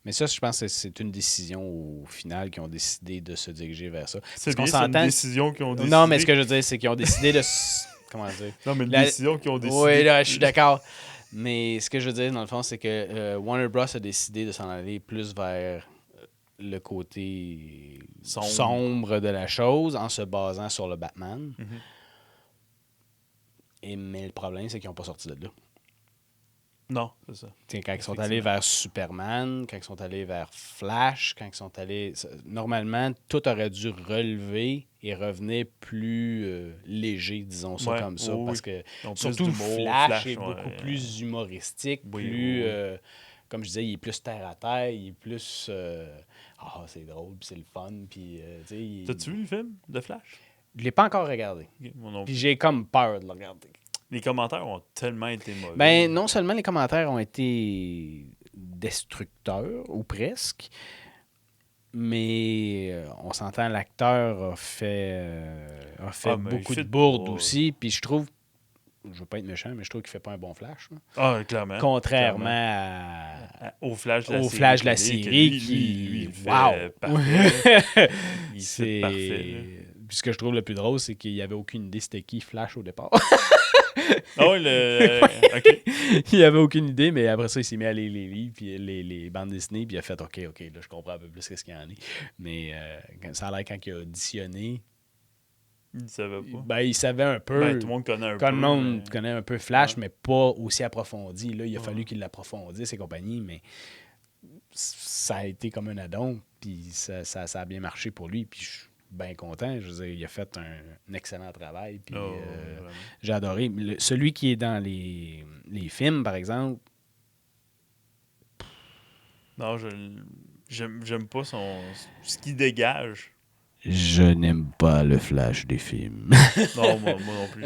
Mais ça, je pense que c'est une décision au final qu'ils ont décidé de se diriger vers ça. C'est une décision qu'ils ont décidé. Non, mais ce que je veux dire, c'est qu'ils ont décidé de... Comment dire? Non, mais une décision qu'ils ont décidé. Oui, là, je suis d'accord. Mais ce que je veux dire, dans le fond, c'est que Warner Bros. A décidé de s'en aller plus vers le côté sombre de la chose en se basant sur le Batman. Mais le problème, c'est qu'ils n'ont pas sorti de là. Non, c'est ça. Quand ils sont allés vers Superman, quand ils sont allés vers Flash, quand ils sont allés... Normalement, tout aurait dû relever et revenir plus léger, disons ça comme ça. Parce que surtout Flash est beaucoup plus humoristique, plus... comme je disais, il est plus terre-à-terre, il est plus... c'est drôle, puis c'est le fun, puis... T'as-tu vu le film de Flash? Je l'ai pas encore regardé. Puis j'ai comme peur de le regarder. Les commentaires ont tellement été mauvais. Ben, non seulement les commentaires ont été destructeurs, ou presque, mais on s'entend, l'acteur a fait beaucoup de bourdes aussi, puis je trouve, je veux pas être méchant, mais je trouve qu'il fait pas un bon Flash. Là. Ah, clairement. Contrairement au Flash de la série, qui... Wow! Parfait. Il fait parfait. Puis ce que je trouve le plus drôle, c'est qu'il n'y avait aucune idée c'était qui Flash au départ. Ah oui, OK. Il n'y avait aucune idée, mais après ça, il s'est mis à lire les livres, puis les bandes dessinées, puis il a fait OK, là, je comprends un peu plus ce qu'il y en a. Mais ça a l'air quand il a auditionné, Il ne savait pas. Ben, il savait un peu. Ben, tout le monde connaît un peu. Tout le monde mais... connaît un peu Flash, Ouais. mais pas aussi approfondi. Là, il a Ouais. fallu qu'il l'approfondisse et compagnie, mais ça a été comme un addon, puis ça a bien marché pour lui, puis je suis bien content. Je veux dire, il a fait un excellent travail, puis Vraiment. j'ai adoré. Celui qui est dans les films, par exemple, Non, j'aime pas ce qu'il dégage. je n'aime pas le Flash des films. Non, moi non plus,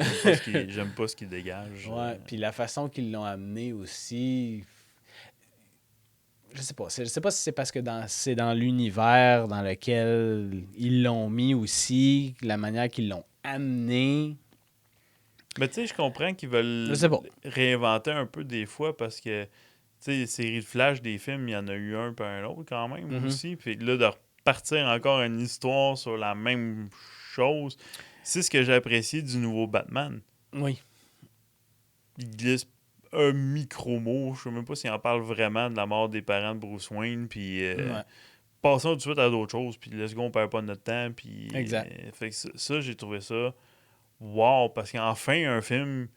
j'aime pas ce qu'il dégage. Ouais, puis la façon qu'ils l'ont amené aussi, je sais pas. Je sais pas si c'est parce que c'est dans l'univers dans lequel ils l'ont mis aussi, la manière qu'ils l'ont amené. Mais tu sais, je comprends qu'ils Je veulent sais pas. réinventer un peu des fois parce que, tu sais, les séries de Flash des films, il y en a eu un puis un autre quand même Mhm. aussi. Puis là, de repartir encore une histoire sur la même chose, c'est ce que j'ai apprécié du nouveau Batman. Oui. Il glisse un micro-mot, je sais même pas s'il en parle vraiment de la mort des parents de Bruce Wayne, puis Ouais. passons tout de suite à d'autres choses, puis let's go, on perd pas notre temps, puis Exact. fait que ça, j'ai trouvé ça wow, parce qu'enfin, un film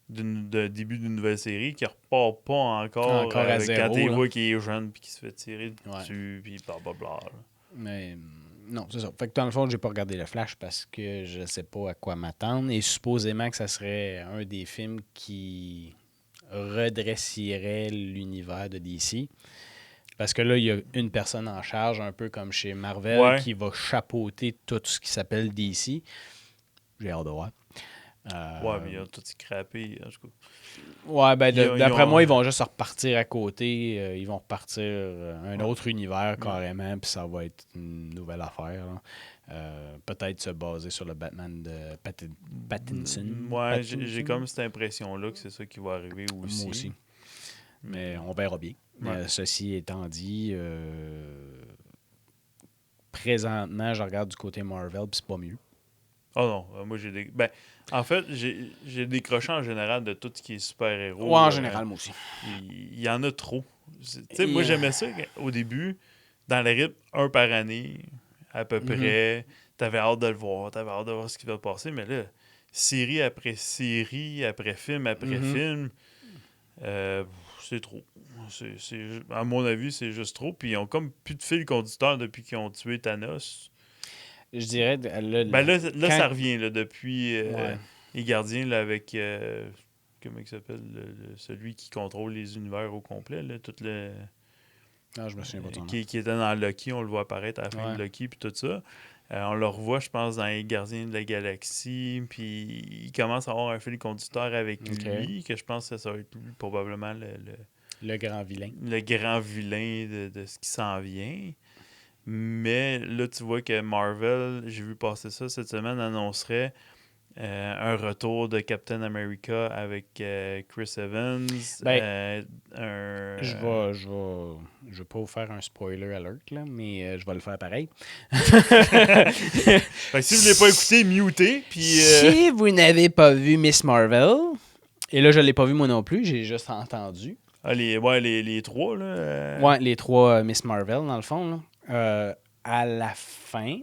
de début d'une nouvelle série qui repart pas encore, Encore à avec zéro, quand tu là. vois qu'il est jeune, puis qu'il se fait tirer Ouais. dessus, puis blablabla. Mais non, c'est ça. Fait que dans le fond, j'ai pas regardé le Flash parce que je sais pas à quoi m'attendre. Et supposément que ça serait un des films qui redresserait l'univers de DC. Parce que là, il y a une personne en charge, un peu comme chez Marvel, Ouais. qui va chapeauter tout ce qui s'appelle DC. J'ai hâte de voir. Ouais, mais ils ont tout scrappé, en tout cas. Ouais, ben Ils ont- d'après ils ont- moi, ils vont juste repartir à côté. Ils vont repartir un Ouais. autre univers carrément, puis ça va être une nouvelle affaire. Là. Peut-être se baser sur le Batman de Pattinson. Ouais, j'ai Pattinson? comme cette impression-là que c'est ça qui va arriver aussi. Moi aussi. Mais on verra bien. Ouais. Ceci étant dit, présentement, je regarde du côté Marvel, puis c'est pas mieux. Oh non, moi j'ai des. Ben, en fait, j'ai décroché en général de tout ce qui est super-héros. Ouais, en général, moi aussi. Il y en a trop. Tu sais, moi j'aimais ça au début, dans le rythme, un par année, à peu près. T'avais hâte de le voir, t'avais hâte de voir ce qui va se passer, mais là, série après série, après film après film, c'est trop. À mon avis, c'est juste trop. Puis ils ont comme plus de fil conducteur depuis qu'ils ont tué Thanos. Je dirais, Ben là, quand- ça revient là, depuis Ouais. les gardiens là, avec comment il s'appelle celui qui contrôle les univers au complet, là, tout le Non, je me souviens pas de son nom. qui était dans Loki, on le voit apparaître à la fin Ouais. de Loki puis tout ça. On le revoit, je pense, dans les Gardiens de la Galaxie, puis il commence à avoir un fil conducteur avec Ok. lui, que je pense que ça va être lui, probablement Le grand vilain. le grand vilain de ce qui s'en vient. Mais là, tu vois que Marvel, j'ai vu passer ça cette semaine, annoncerait un retour de Captain America avec Chris Evans. Ben, Un, Je vais pas vous faire un spoiler alert, là, mais je vais le faire pareil. Fait que si vous ne l'avez pas écouté, mutez. Puis, Si vous n'avez pas vu Miss Marvel, et là, je l'ai pas vu moi non plus, j'ai juste entendu. les trois, là. Ouais, les trois Miss Marvel, dans le fond. Là. À la fin,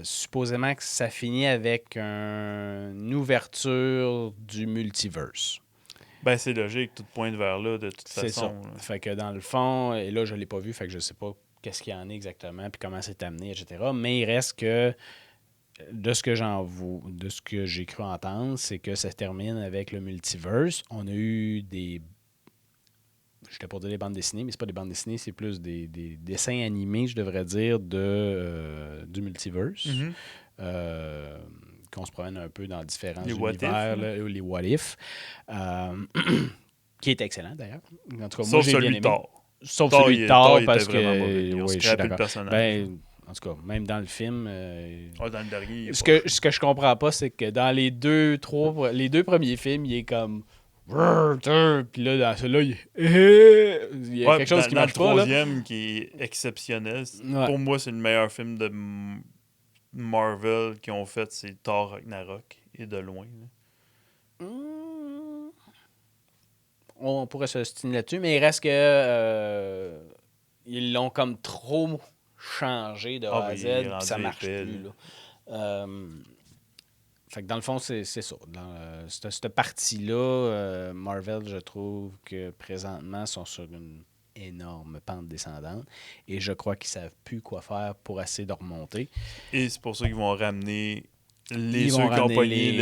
supposément que ça finit avec une ouverture du multiverse. Ben, c'est logique, tout pointe vers là, de toute C'est façon. ça. Là. Fait que dans le fond, et là, je l'ai pas vu, fait que je sais pas qu'est-ce qu'il y en a exactement, puis comment c'est amené, etc. Mais il reste que, de ce que j'ai cru entendre, c'est que ça se termine avec le multiverse. On a eu des... Je t'ai pas dire des bandes dessinées, mais c'est pas des bandes dessinées, c'est plus des dessins animés, je devrais dire, du multiverse. Qu'on se promène un peu dans différents Les what univers, if, là, les what if. Qui est excellent d'ailleurs. En tout cas, moi Sauf j'ai bien celui aimé. de Thor. Sauf Thor, celui de il Thor était parce que vraiment mauvais. Ils ont oui, je suis scrappé le d'accord. personnage. Ben, en tout cas, même dans le film, Dans le dernier, il est ce pas que je comprends pas, c'est que dans les deux premiers films, il est comme puis là dans celui-là, il y a quelque chose qui dans marche le pas là. troisième, qui est exceptionnel. Ouais. Pour moi, c'est le meilleur film de Marvel qu'ils ont fait, c'est Thor Ragnarok, et de loin. Là. On pourrait se stimuler là-dessus, mais il reste que ils l'ont comme trop changé de Ah, A à oui, Z, il est puis ça rendu marche épais, plus. là. Là. Fait que dans le fond, c'est ça. Dans cette partie-là, Marvel, je trouve que présentement, sont sur une énorme pente descendante. Et je crois qu'ils savent plus quoi faire pour essayer de remonter. Et c'est pour ça qu'ils vont ramener Ils ceux vont qui ont ramener pogné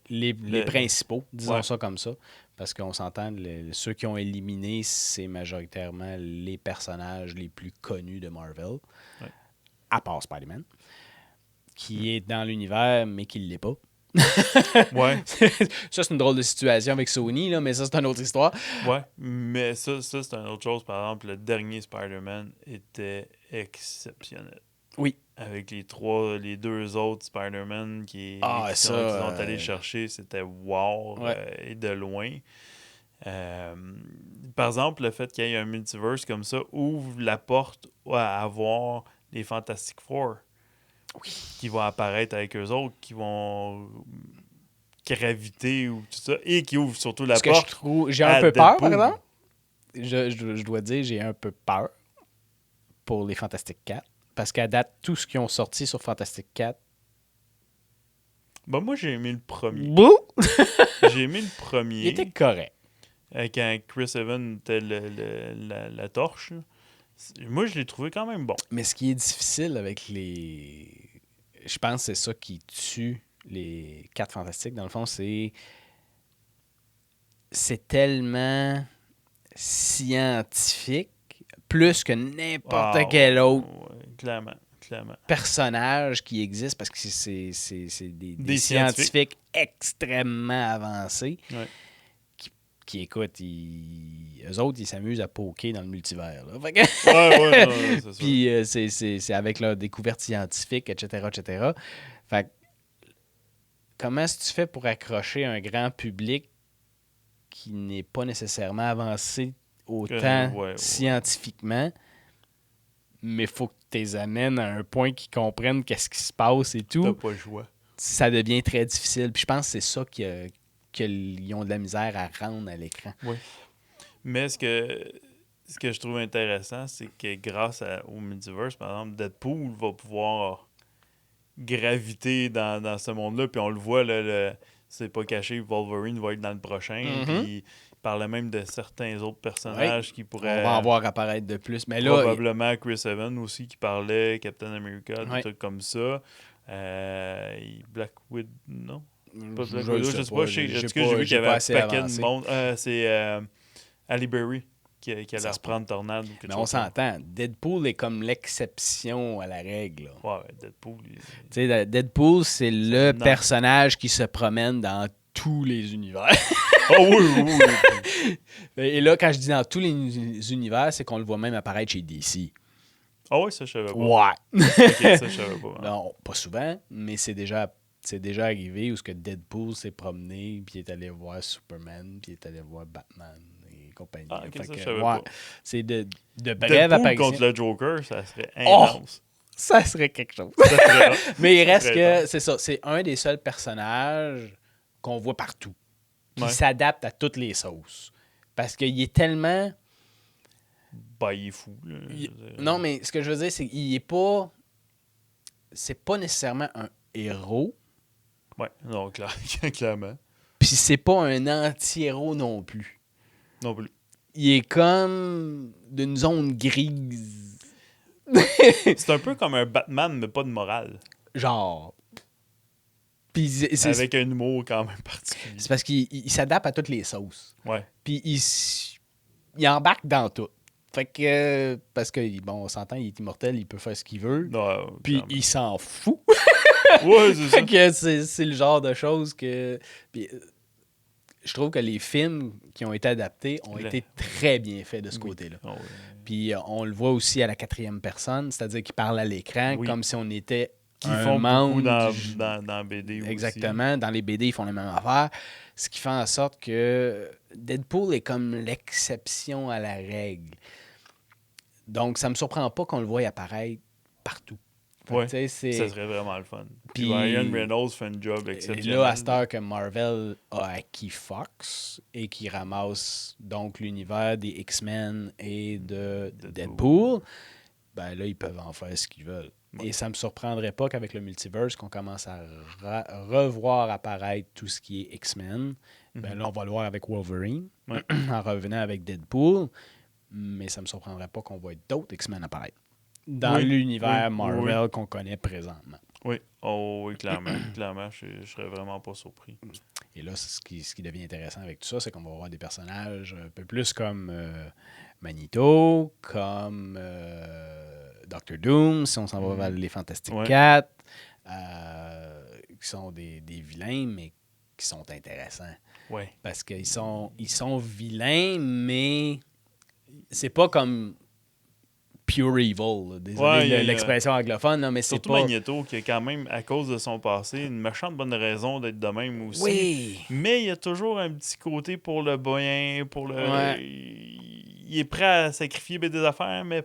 les le- principaux, disons ouais. ça comme ça. Parce qu'on s'entend, ceux qui ont éliminé, c'est majoritairement les personnages les plus connus de Marvel, Ouais. à part Spider-Man, qui est dans l'univers, mais qui ne l'est pas. Ouais, Ça, c'est une drôle de situation avec Sony, là, mais ça, c'est une autre histoire. ouais. Mais ça c'est une autre chose. Par exemple, le dernier Spider-Man était exceptionnel. Oui. Avec les deux autres Spider-Man qu'ils ont allé chercher, c'était wow Ouais. et de loin. Par exemple, le fait qu'il y ait un multiverse comme ça ouvre la porte à avoir les Fantastic Four qui vont apparaître avec eux autres, qui vont graviter ou tout ça, et qui ouvre surtout la Ce que je porte trouve, j'ai à un peu peur, Deadpool. par exemple. Je dois dire, j'ai un peu peur pour les Fantastic 4. Parce qu'à date, tout ce qu'ils ont sorti sur Fantastic 4. Ben, moi, j'ai aimé le premier. Bouh! J'ai aimé le premier. Il était correct. Quand Chris Evans était la torche. Là. Moi, je l'ai trouvé quand même bon. Mais ce qui est difficile avec les. Je pense que c'est ça qui tue les 4 Fantastiques. Dans le fond, c'est tellement scientifique, plus que n'importe quel autre Ouais, clairement. personnage qui existe, parce que c'est des scientifiques extrêmement avancés Ouais. qui écoutent, eux autres, ils s'amusent à poker dans le multivers. Là. Fait que... Ouais, non, c'est ça. Puis c'est avec leurs découvertes scientifiques, etc. Fait que, comment est-ce que tu fais pour accrocher un grand public qui n'est pas nécessairement avancé autant scientifiquement, mais il faut que tu les amènes à un point qu'ils comprennent qu'est-ce qui se passe et tout. T'as pas le choix. Ça devient très difficile. Puis je pense que c'est ça qu'ils ont de la misère à rendre à l'écran. Oui. Mais ce que je trouve intéressant, c'est que grâce au multiverse, par exemple, Deadpool va pouvoir graviter dans ce monde-là. Puis on le voit, là, c'est pas caché, Wolverine va être dans le prochain. Puis il parlait même de certains autres personnages qui pourraient... On va en voir apparaître de plus. Mais là, probablement Chris Evans aussi qui parlait, Captain America, des trucs comme ça. Black Widow, non? Pas Black Widow, je sais pas. J'ai vu qu'il y avait un paquet de monde. C'est Halle Berry qui allait reprendre Tornade. Mais on s'entend. Deadpool est comme l'exception à la règle. Ouais, Deadpool. Deadpool, c'est le personnage qui se promène dans tous les univers. Oh oui. Et là, quand je dis dans tous les univers, c'est qu'on le voit même apparaître chez DC. Ah oui, ça, je savais pas. Ouais. Ok, ça, je savais pas. Non, pas souvent, mais c'est déjà arrivé où ce que Deadpool s'est promené, puis il est allé voir Superman, puis il est allé voir Batman et compagnie. Ah, ok, fait ça, que, je savais pas. C'est de brèves Deadpool apparitions. contre le Joker, ça serait intense. Ça serait quelque chose. Ça serait mais il reste que, c'est ça, c'est un des seuls personnages qu'on voit partout, qui s'adapte à toutes les sauces. Parce qu'il est tellement... Ben, il est fou. Là, non, mais ce que je veux dire, c'est qu'il est pas... C'est pas nécessairement un héros. Ouais, non, clairement. Puis c'est pas un anti-héros non plus. Non plus. Il est comme d'une zone grise. C'est un peu comme un Batman, mais pas de morale. Genre. Puis avec un humour quand même particulier. C'est parce qu'il s'adapte à toutes les sauces. Ouais. Puis il embarque dans tout. Fait que, parce que, bon, on s'entend, il est immortel, il peut faire ce qu'il veut. Non, puis il s'en fout. Ouais, c'est ça. Fait que c'est le genre de choses que... Puis, je trouve que les films qui ont été adaptés ont été très bien faits de ce côté-là. Oh, Puis on le voit aussi à la 4e personne, c'est-à-dire qu'ils parlent à l'écran comme si on était qui font beaucoup dans BD aussi. Exactement. Dans les BD, ils font les mêmes affaires. Ce qui fait en sorte que Deadpool est comme l'exception à la règle. Donc, ça me surprend pas qu'on le voie apparaître partout. Ouais, ça serait vraiment le fun. Puis Ryan Reynolds fait un job exceptionnel. Et là, à cette heure que Marvel a acquis Fox et qui ramasse donc l'univers des X-Men et de Deadpool, ben là, ils peuvent en faire ce qu'ils veulent. Ouais. Et ça ne me surprendrait pas qu'avec le multiverse, qu'on commence à revoir apparaître tout ce qui est X-Men. Ben là, on va le voir avec Wolverine, Ouais. en revenant avec Deadpool. Mais ça ne me surprendrait pas qu'on voit d'autres X-Men apparaître dans l'univers Marvel qu'on connaît présentement. Oui, oh oui, clairement. Clairement, je serais vraiment pas surpris. Et là, ce qui devient intéressant avec tout ça, c'est qu'on va avoir des personnages un peu plus comme Magneto, comme Doctor Doom, si on s'en va vers les Fantastic Four, qui sont des vilains, mais qui sont intéressants. Ouais. Parce qu'ils sont vilains, mais c'est pas comme pure evil. Là. Désolé l'expression anglophone, là, mais c'est surtout pas... Magneto, qui a quand même, à cause de son passé, une méchante bonne raison d'être de même aussi. Oui! Mais il y a toujours un petit côté pour le bien, pour le... Ouais. Il est prêt à sacrifier des affaires, mais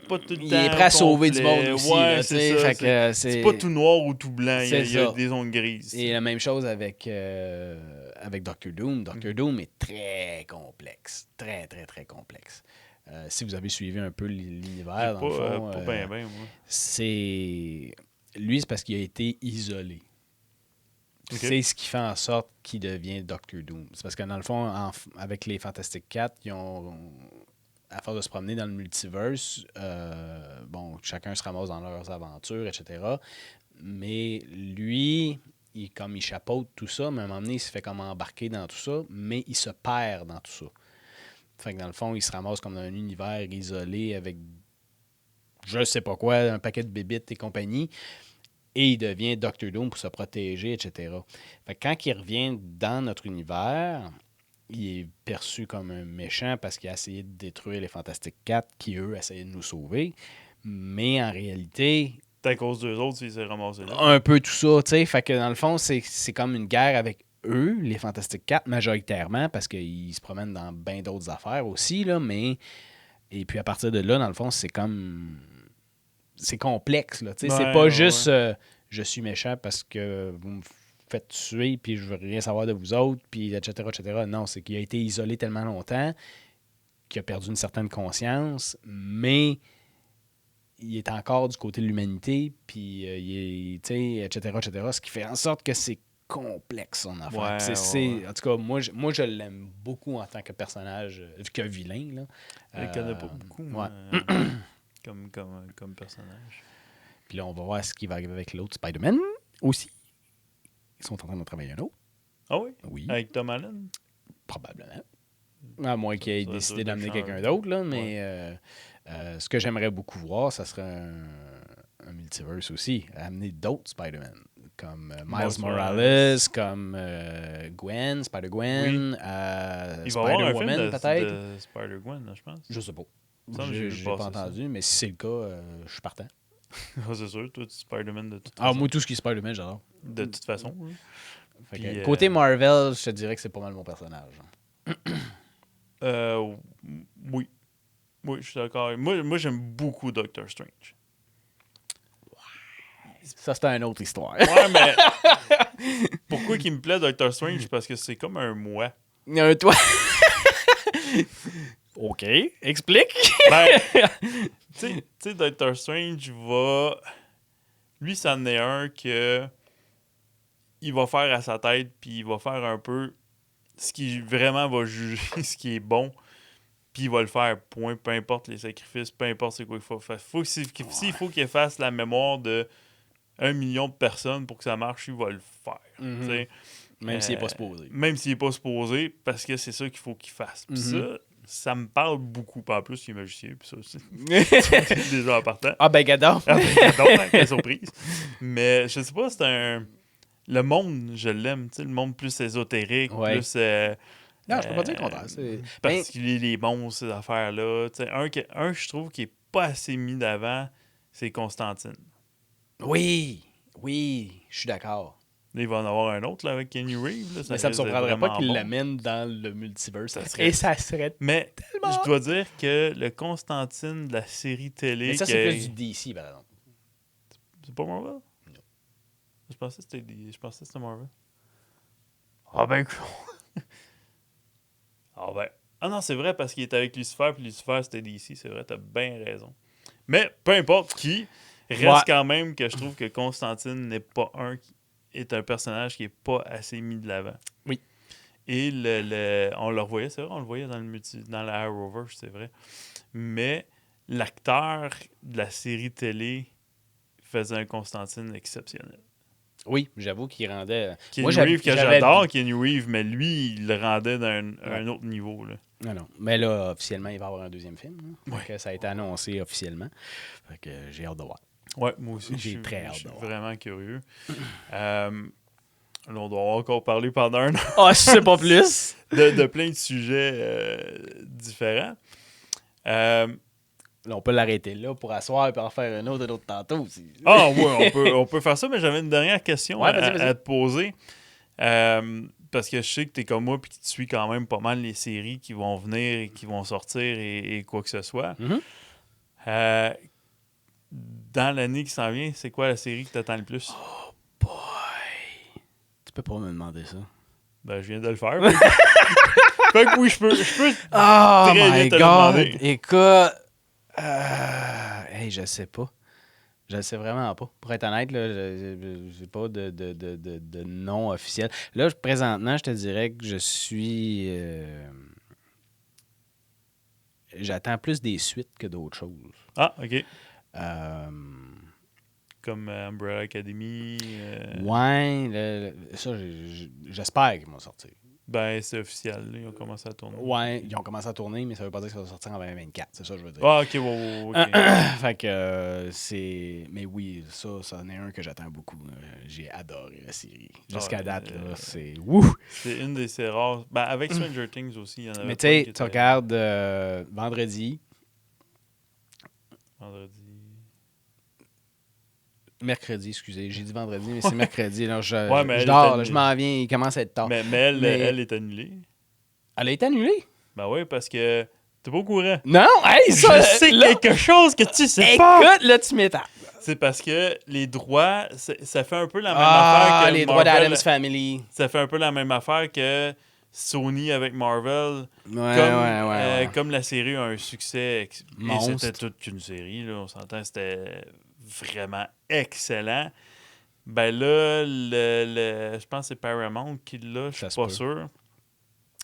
pas tout le temps. Il est prêt à sauver du monde aussi. Ouais, là, c'est ça. C'est pas tout noir ou tout blanc. Il y a des zones grises. Et la même chose avec Doctor Doom. Doctor Doom est très complexe. Très, très, très complexe. Si vous avez suivi un peu l'univers, dans le fond, pas bien, moi. C'est... Lui, c'est parce qu'il a été isolé. Okay. C'est ce qui fait en sorte qu'il devient Doctor Doom. C'est parce que, dans le fond, avec les Fantastic Four, ils ont... à force de se promener dans le multiverse, chacun se ramasse dans leurs aventures, etc. Mais lui, comme il chapeaute tout ça, mais à un moment donné, il se fait comme embarquer dans tout ça, mais il se perd dans tout ça. Fait que dans le fond, il se ramasse comme dans un univers isolé avec je sais pas quoi, un paquet de bébites et compagnie, et il devient Doctor Doom pour se protéger, etc. Fait que quand il revient dans notre univers, il est perçu comme un méchant parce qu'il a essayé de détruire les Fantastic Four qui, eux, essayaient de nous sauver. Mais en réalité... C'est à cause d'eux autres s'ils s'est ramassé là. Un peu tout ça, tu sais. Fait que dans le fond, c'est comme une guerre avec eux, les Fantastic Four, majoritairement, parce qu'ils se promènent dans bien d'autres affaires aussi, là, mais... Et puis à partir de là, dans le fond, c'est comme... C'est complexe, là, tu sais. C'est pas juste je suis méchant parce que vous me faites tuer, puis je veux rien savoir de vous autres, puis etc., etc. Non, c'est qu'il a été isolé tellement longtemps qu'il a perdu une certaine conscience, mais il est encore du côté de l'humanité, puis il est, tu sais, etc., etc., ce qui fait en sorte que c'est complexe, son affaire. En tout cas, moi, je l'aime beaucoup en tant que personnage, que vilain, là. Je le connais pas beaucoup, moi, comme personnage. Puis là, on va voir ce qui va arriver avec l'autre Spider-Man aussi. Ils sont en train de travailler un autre. Ah oui? Oui. Avec Tom Holland? Probablement. À moins qu'il ait décidé d'amener quelqu'un d'autre, là, mais ce que j'aimerais beaucoup voir, ça serait un multiverse aussi. Amener d'autres Spider-Man, comme Miles Morales, comme Gwen, Spider-Gwen, Spider-Woman peut-être. De Spider-Gwen, je pense. Je sais pas. J'ai pas entendu, mais si c'est le cas, je suis partant. C'est sûr, toi, tu Spider-Man de toute façon. Ah, moi, tout ce qui est Spider-Man, j'adore. De toute façon. Fait que, côté Marvel, je te dirais que c'est pas mal mon personnage. Oui. Oui, je suis d'accord. Moi, j'aime beaucoup Doctor Strange. Ça, c'est une autre histoire. Ouais, mais pourquoi qu'il me plaît Doctor Strange? Parce que c'est comme un moi. Un toi. OK. Explique. Ben, tu sais, Doctor Strange va... Lui, ça en est un que... Il va faire à sa tête, puis il va faire un peu ce qui vraiment va juger ce qui est bon, puis il va le faire, point. Peu importe les sacrifices, peu importe c'est quoi il faut faire. S'il faut qu'il efface la mémoire de 1 million de personnes pour que ça marche, il va le faire. Mm-hmm. Même s'il n'est pas supposé. Même s'il n'est pas supposé, parce que c'est ça qu'il faut qu'il fasse. Puis ça me parle beaucoup. En plus, il est magicien, puis ça aussi. C'est déjà en partant. Ah ben, gadon! Quelle surprise. Mais je sais pas, c'est un... Le monde, je l'aime, tu sais, le monde plus ésotérique, plus... non, je peux pas dire le contraire. Particulier les monstres, ces affaires-là. Tu sais, un je trouve, qui est pas assez mis d'avant, c'est Constantine. Oui, je suis d'accord. Là, il va en avoir un autre là, avec Kenny Reeves. Là, mais ça me surprendrait pas qu'il l'amène dans le multiverse. Ça serait mais tellement... je dois dire que le Constantine de la série télé... Mais ça, c'est plus du DC, par exemple. C'est pas Marvel? Non. Je pensais que c'était Marvel. Ah ben... Ah non, c'est vrai, parce qu'il était avec Lucifer, puis Lucifer, c'était DC. C'est vrai, t'as bien raison. Mais peu importe qui, reste Ouais. quand même que je trouve que Constantine est un personnage qui est pas assez mis de l'avant. Oui. Et on le revoyait, c'est vrai, on le voyait dans la Arrowverse, c'est vrai. Mais l'acteur de la série télé faisait un Constantine exceptionnel. Oui, j'avoue qu'il rendait... Keanu Reeves, que j'adore Keanu Reeves, mais lui, il le rendait d'un un autre niveau. Là. Non. Mais là, officiellement, il va y avoir un deuxième film. Hein. Ouais. Ça a été annoncé officiellement. Fait que j'ai hâte de voir. Ouais, moi aussi, J'ai je très hâte suis de voir. vraiment curieux. Là, on doit encore parler pendant un an. Ah, je sais pas plus! de plein de sujets différents. Là, on peut l'arrêter là pour asseoir et puis en faire un autre tantôt aussi. Ah ouais, on peut faire ça, mais j'avais une dernière question Ouais, vas-y. à te poser. Parce que je sais que tu es comme moi et que tu suis quand même pas mal les séries qui vont venir et qui vont sortir et quoi que ce soit. Mm-hmm. Dans l'année qui s'en vient, c'est quoi la série que tu attends le plus? Oh boy! Tu peux pas me demander ça. Ben, je viens de le faire. Fait que oui, je peux Oh très my vite te le God! demander. Écoute, hey, je sais pas. Je le sais vraiment pas. Pour être honnête, là, j'ai pas de nom officiel. Là, présentement, je te dirais que je suis... j'attends plus des suites que d'autres choses. Ah, OK. Euh, Comme Umbrella Academy. Ouais, ça, j'espère qu'ils vont sortir. Ben, c'est officiel. Là, ils ont commencé à tourner. Ouais, ils ont commencé à tourner, mais ça veut pas dire que ça va sortir en 2024. C'est ça que je veux dire. Ah, OK, ouais, OK. Fait que c'est... Mais oui, ça en est un que j'attends beaucoup. J'ai adoré la série. Jusqu'à date, là, c'est... Wouh! C'est une de ces rares... Ben, avec Stranger Things aussi, il y en avait Mais pas tu sais, qui tu étaient- regardes vendredi, mercredi, excusez, j'ai dit vendredi, mais c'est mercredi. Alors Ouais, mais je elle dors, est là, annulée. je m'en viens, il commence à être tard. Mais elle est annulée. Elle a été annulée? Ben oui, parce que t'es pas au courant. Non, hey, ça, Je sais là, quelque chose que tu sais pas. écoute, là, tu m'étonnes. C'est parce que les droits, ça fait un peu la même affaire que Les droits Marvel. d'Addams Family. Ça fait un peu la même affaire que Sony avec Marvel. Ouais. Comme la série a un succès, et Monstre. c'était toute une série, là, on s'entend, c'était vraiment excellent. Ben là, je pense que c'est Paramount qui l'a, je Ça suis se pas peut. sûr.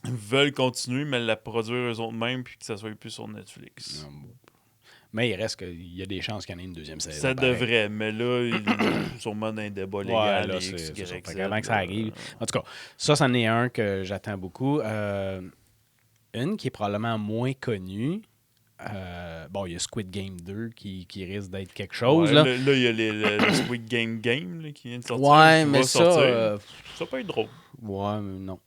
Ils veulent continuer, mais la produire eux autres mêmes puis que ça soit plus sur Netflix. Mais il reste qu'il y a des chances qu'il y en ait une deuxième saison. Ça pareil. devrait, mais là, sûrement dans un débat légal. Là, et c'est X, ça. Y, Fait Z, qu'avant que ça arrive. En tout cas, ça, c'en est un que j'attends beaucoup. Une qui est probablement moins connue. Il y a Squid Game 2 qui risque d'être quelque chose. Ouais, là. là, il y a le Squid Game là, qui vient de sortir. Ouais, qui mais va ça... sortir. Ça peut être drôle. Ouais, mais non.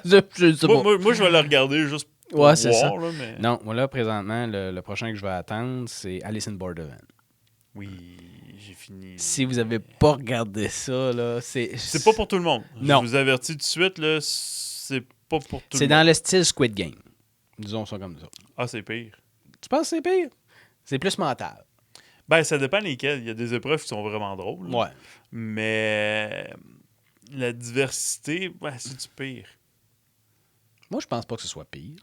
je sais pas. Moi, je vais le regarder juste pour Ouais, c'est voir. ça. Là, mais... Non, moi là, présentement, le prochain que je vais attendre, c'est Alice in Borderland. Oui, j'ai fini. Si vous avez pas regardé ça, là, c'est... C'est pas pour tout le monde. Non. Je vous avertis tout de suite, là, c'est pas pour tout le C'est monde. dans le style Squid Game. Disons ça comme ça. Ah, c'est pire. Tu penses que c'est pire? C'est plus mental. Ben, ça dépend lesquels. Il y a des épreuves qui sont vraiment drôles. là. Ouais. Mais la diversité, c'est du pire. Moi, je pense pas que ce soit pire.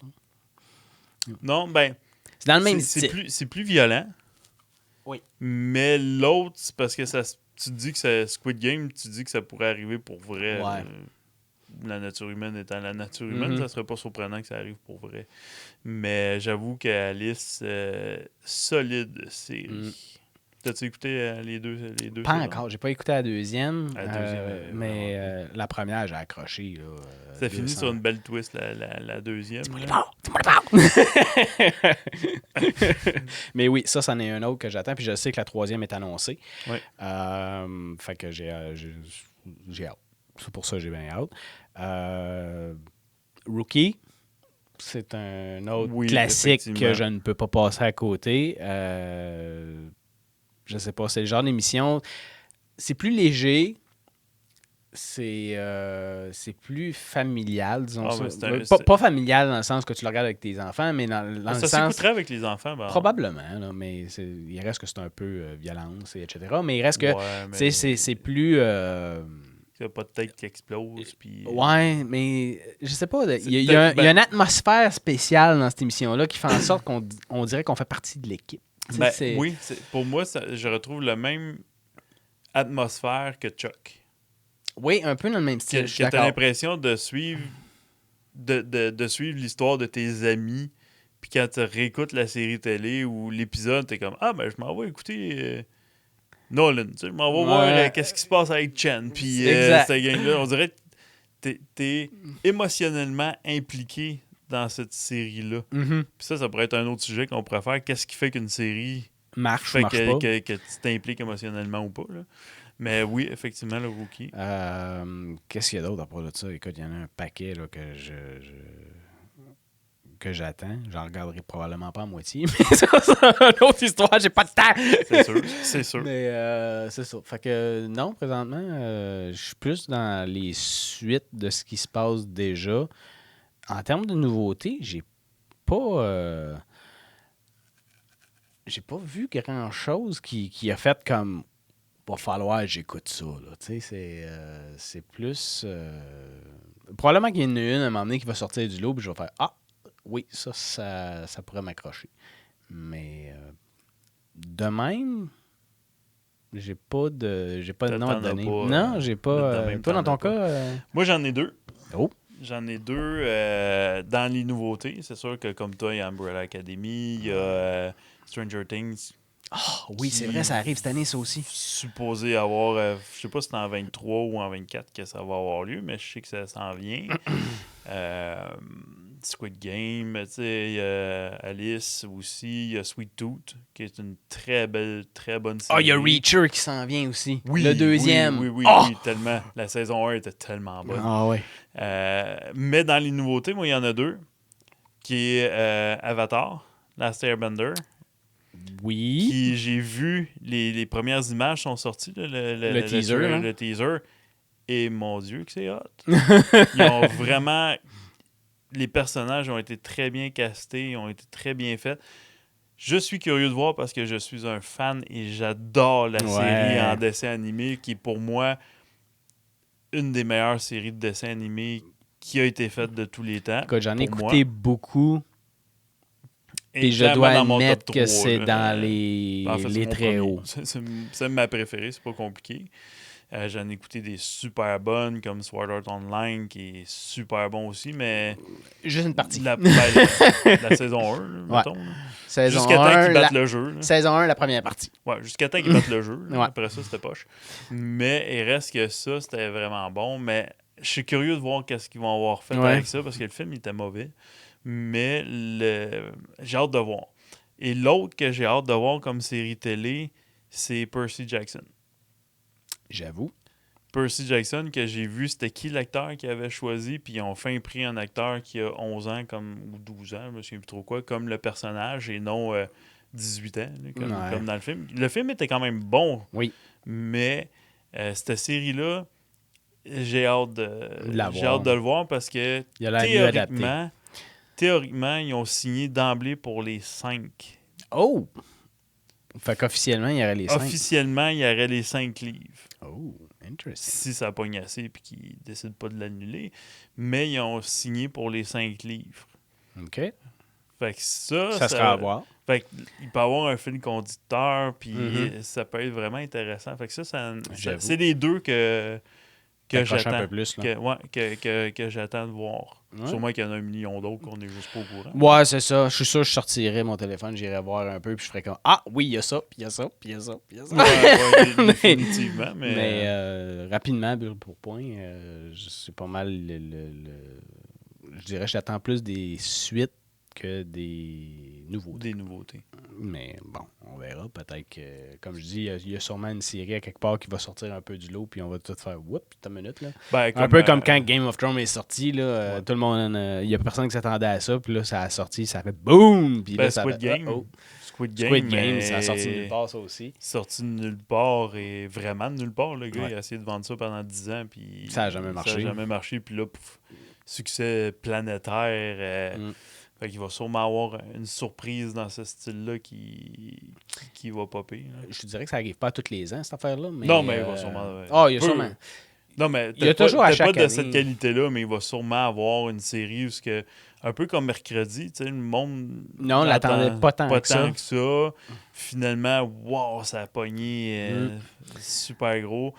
Non, ben, C'est dans le même c'est style. c'est plus violent. Oui. Mais l'autre, c'est parce que tu dis que c'est Squid Game, tu dis que ça pourrait arriver pour vrai. Ouais. La nature humaine étant la nature humaine, Mhm. ça serait pas surprenant que ça arrive pour vrai. Mais j'avoue qu'Alice, solide série. Mm. T'as-tu écouté les deux Pas saisons? encore. J'ai pas écouté la deuxième. La deuxième est mais vraiment la première, j'ai accroché. Là, Ça finit 200. sur une belle twist, la deuxième. Dis-moi là. Mais oui, ça, c'en est un autre que j'attends. Puis je sais que la troisième est annoncée. Ouais. Fait que j'ai hâte. C'est pour ça que j'ai bien hâte. Rookie, c'est un autre Oui, classique effectivement. que je ne peux pas passer à côté. Je sais pas, c'est le genre d'émission. C'est plus léger. C'est plus familial, disons Ah, ça. mais Pas familial dans le sens que tu le regardes avec tes enfants, mais dans le Ça sens... s'écouterait avec les enfants. Ben, Probablement, là, mais il reste que c'est un peu violence, etc. Mais il reste que ouais, mais c'est plus... il y a pas de tête qui explose. Puis, Ouais, mais je sais pas. C'est Il y a peut-être- une atmosphère spéciale dans cette émission-là qui fait en sorte qu'on dirait qu'on fait partie de l'équipe. Oui, pour moi, je retrouve le même atmosphère que Chuck. Oui, un peu dans le même style. Que tu as l'impression de suivre de suivre l'histoire de tes amis. Puis quand tu réécoutes la série télé ou l'épisode, t'es comme je m'en vais écouter Nolan. Je m'en vais voir qu'est-ce qui se passe avec Chen. Puis cette gang-là, on dirait que t'es émotionnellement impliqué dans cette série-là. Mm-hmm. Puis ça pourrait être un autre sujet qu'on pourrait faire. Qu'est-ce qui fait qu'une série marche pas? Que tu t'impliques émotionnellement ou pas. Là. Mais oui, effectivement, le Rookie. Qu'est-ce qu'il y a d'autre à propos de ça? Écoute, il y en a un paquet là, que j'attends. J'en regarderai probablement pas à moitié, mais ça, c'est une autre histoire, j'ai pas de temps. C'est sûr. Mais c'est ça. Fait que non, présentement, je suis plus dans les suites de ce qui se passe déjà. En termes de nouveautés, j'ai pas vu grand-chose qui a fait comme va falloir que j'écoute ça. Là. C'est plus... probablement qu'il y en a une à un moment donné qui va sortir du lot, puis je vais faire « Ah, oui, ça pourrait m'accrocher. » Mais de même, j'ai pas de nom à te donner. Non, j'ai pas... toi, dans ton cas... Moi, j'en ai deux. Oh! J'en ai deux dans les nouveautés. C'est sûr que comme toi, il y a Umbrella Academy, il y a Stranger Things. Oh, oui, c'est vrai, ça arrive cette année, ça aussi. Supposé avoir, je sais pas si c'est en 23 ou en 24 que ça va avoir lieu, mais je sais que ça s'en vient. Squid Game, tu sais, il y a Alice aussi, il y a Sweet Tooth, qui est une très bonne série. Ah, il y a Reacher qui s'en vient aussi. Oui, le deuxième. Oui, tellement. La saison 1 était tellement bonne. Ah oui. Mais dans les nouveautés, moi, il y en a deux, qui est Avatar, Last Airbender. Oui. Qui, j'ai vu, les premières images sont sorties, là, le teaser. Le teaser. Et mon Dieu, que c'est hot. Ils ont vraiment... Les personnages ont été très bien castés, ont été très bien faits. Je suis curieux de voir parce que je suis un fan et j'adore la série en dessin animé qui est pour moi une des meilleures séries de dessins animés qui a été faite de tous les temps. Écoute, j'en ai écouté beaucoup. Et je dois admettre que c'est dans les très hauts. C'est ma préférée, c'est pas compliqué. J'en ai écouté des super bonnes comme Sword Art Online qui est super bon aussi, mais... Juste une partie. La saison 1, mettons. Jusqu'à temps qu'ils battent le jeu. Là. Saison 1, la première partie. Ouais, jusqu'à temps qu'ils battent le jeu. Après ça, c'était poche. Mais il reste que ça, c'était vraiment bon. Mais je suis curieux de voir qu'est-ce qu'ils vont avoir fait avec ça parce que le film il était mauvais. Mais j'ai hâte de voir. Et l'autre que j'ai hâte de voir comme série télé, c'est Percy Jackson. J'avoue. Percy Jackson, que j'ai vu, c'était qui l'acteur qui avait choisi, puis ils ont enfin pris un acteur qui a 11 ans ou 12 ans, je me souviens plus trop quoi, comme le personnage et non 18 ans, comme dans le film. Le film était quand même bon, mais cette série-là, j'ai hâte de le voir parce que théoriquement, ils ont signé d'emblée pour les 5. Oh! Fait qu'officiellement, il y aurait les 5. Officiellement, il y aurait les 5 livres. Oh, interesting. Si ça pogne assez et qu'ils ne décident pas de l'annuler. Mais ils ont signé pour les 5 livres. OK. Fait que ça sera à voir. Fait qu'il peut y avoir un fil conducteur, puis ça peut être vraiment intéressant. Fait que ça c'est les deux que j'attends. Un peu plus, là. Que j'attends de voir. Ouais. Sûrement qu'il y en a 1 million d'autres qu'on n'est juste pas au courant. Ouais, c'est ça. Je suis sûr que je sortirais mon téléphone, j'irais voir un peu, puis je ferais comme ah oui, il y a ça, puis il y a ça, puis il y a ça, puis il y a ça. Ouais, définitivement. Mais rapidement, pour point, c'est pas mal je dirais que j'attends plus des suites que des nouveautés. Des nouveautés. Mais bon, on verra. Peut-être que, comme je dis, il y a sûrement une série à quelque part qui va sortir un peu du lot, puis on va tout faire « Whoop, t'as une minute. » Un peu comme quand Game of Thrones est sorti. Là, tout le monde, il n'y a personne qui s'attendait à ça, puis là, ça a sorti, ça a fait « boum ». Squid Game. Squid Game, ça a sorti de nulle part, ça aussi. Sorti de nulle part et vraiment de nulle part. Le gars, il a essayé de vendre ça pendant 10 ans, puis ça n'a jamais marché. Puis là, succès planétaire. Fait qu'il va sûrement avoir une surprise dans ce style-là qui va popper. Là. Je te dirais que ça n'arrive pas tous les ans, cette affaire-là. Mais non, mais il va sûrement... il y a sûrement... Non, mais il y a toujours à chaque pas année. De cette qualité-là, mais il va sûrement avoir une série où un peu comme mercredi, tu sais, le monde... Non, on l'attendait pas tant que ça. que ça. Finalement, wow, ça a pogné super gros.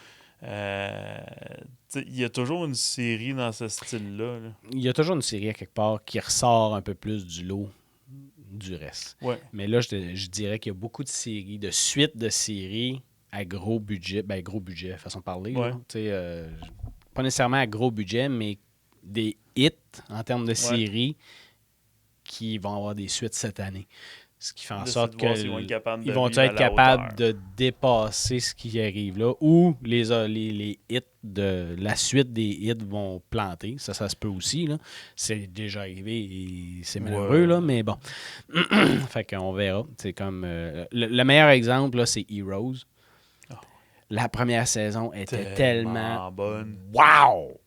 Il y a toujours une série dans ce style-là. Là. Il y a toujours une série à quelque part qui ressort un peu plus du lot du reste. Ouais. Mais là, je dirais qu'il y a beaucoup de séries, de suites de séries à gros budget. Ben, gros budget, façon de parler. Ouais. Là. Pas nécessairement à gros budget, mais des hits en termes de séries qui vont avoir des suites cette année. Ce qui fait en sorte qu'ils vont être capables de dépasser ce qui arrive là, ou les hits de la suite des hits vont planter. Ça se peut aussi. Là. C'est déjà arrivé et c'est malheureux, là, mais bon. Fait qu'on verra. C'est comme le meilleur exemple, là, c'est Heroes. Oh. La première saison était tellement bonne. Wow!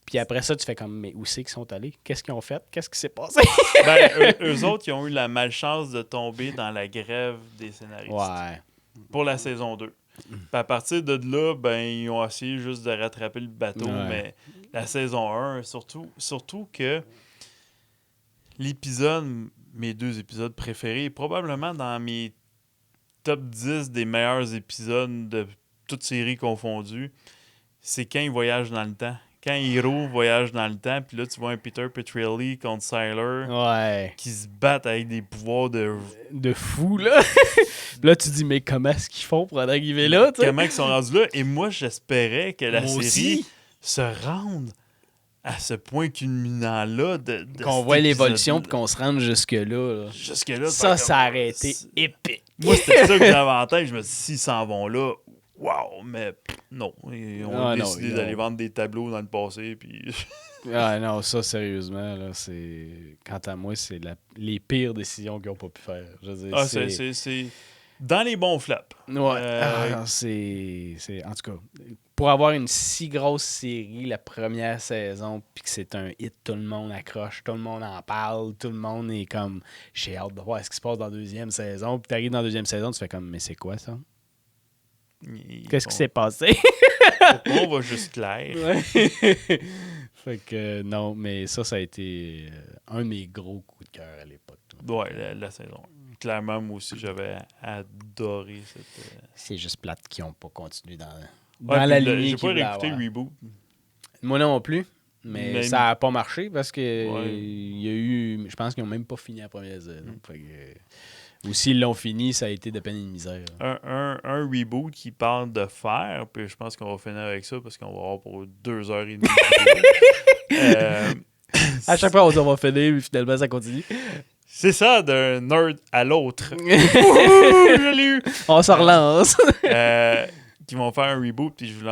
Puis après ça, tu fais comme, mais où c'est qu'ils sont allés? Qu'est-ce qu'ils ont fait? Qu'est-ce qui s'est passé? Eux autres, ils ont eu la malchance de tomber dans la grève des scénaristes. Ouais. Pour la saison 2. Puis à partir de là, ils ont essayé juste de rattraper le bateau. Ouais. Mais la saison 1, surtout que mes 2 épisodes préférés, probablement dans mes top 10 des meilleurs épisodes de toutes séries confondues, c'est quand ils voyagent dans le temps. Quand Hero voyage dans le temps, puis là, tu vois un Peter Petrelli contre Sylar qui se battent avec des pouvoirs de fou, là. Là, tu dis, mais comment est-ce qu'ils font pour en arriver là? T'sais? Comment ils sont rendus là? Et moi, j'espérais que la série se rende à ce point culminant-là. Qu'on voit l'évolution puis qu'on se rende jusque-là. Jusque-là. Ça aurait été épique. Moi, c'était ça que j'avais en tête. Je me suis dit, s'ils s'en vont là... Wow, mais non. Ils ont décidé d'aller vendre des tableaux dans le passé. Puis... non, ça, sérieusement, là, c'est... Quant à moi, c'est les pires décisions qu'ils n'ont pas pu faire. Je veux dire, c'est dans les bons flaps. Ouais. C'est... En tout cas, pour avoir une si grosse série, la première saison, puis que c'est un hit, tout le monde accroche, tout le monde en parle, tout le monde est comme... J'ai hâte de voir ce qui se passe dans la deuxième saison. Puis t'arrives dans la deuxième saison, tu fais comme, mais c'est quoi ça? Qu'est-ce qui s'est passé? On va juste clair. Ouais. Fait que non, mais ça a été un de mes gros coups de cœur à l'époque. Ouais, la saison. Clairement, moi aussi, j'avais adoré cette... C'est juste plate qu'ils n'ont pas continué dans la lignée. J'ai pas réécouté le reboot. Moi non plus, mais ça n'a pas marché parce que il y a eu... Je pense qu'ils n'ont même pas fini la première saison. Fait que... Ou s'ils l'ont fini, ça a été de peine et de misère. Un reboot qui parle de faire, puis je pense qu'on va finir avec ça parce qu'on va avoir pour 2h30. À chaque fois, on va finir, mais finalement, ça continue. C'est ça, d'un nerd à l'autre. Je l'ai eu! On se relance. Qui vont faire un reboot, puis je vous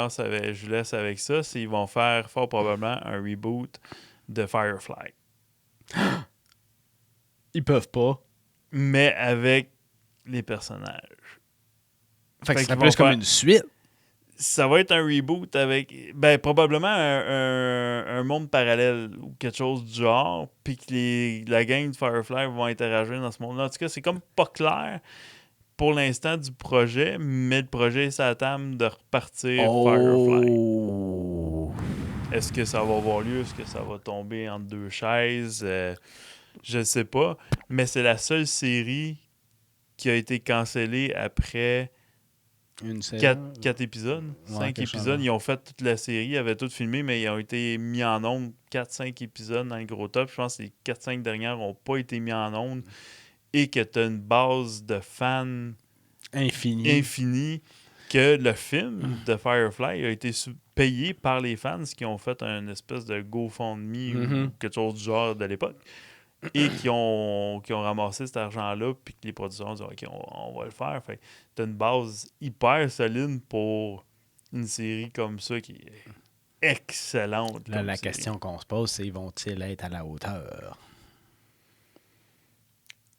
laisse avec ça. Ils vont faire fort probablement un reboot de Firefly. Ils peuvent pas. Mais avec les personnages. Fait que c'est plus comme une suite. Ça va être un reboot avec probablement un monde parallèle ou quelque chose du genre, puis que la gang de Firefly vont interagir dans ce monde-là. En tout cas, c'est comme pas clair pour l'instant du projet, mais le projet est sur la table de repartir Firefly. Est-ce que ça va avoir lieu? Est-ce que ça va tomber entre 2 chaises? Je ne sais pas, mais c'est la seule série qui a été cancellée après 4 épisodes, 5 épisodes. Ils ont fait toute la série, ils avaient tout filmé, mais ils ont été mis en ondes 4-5 épisodes dans le gros top. Je pense que les 4-5 dernières n'ont pas été mis en ondes et que tu as une base de fans infinie que le film de Firefly a été payé par les fans qui ont fait une espèce de GoFundMe ou quelque chose du genre de l'époque. Et qui ont ramassé cet argent-là, puis que les producteurs ont dit « OK, on va le faire ». Fait que t'as une base hyper solide pour une série comme ça qui est excellente. Là, la question qu'on se pose, c'est vont-ils être à la hauteur?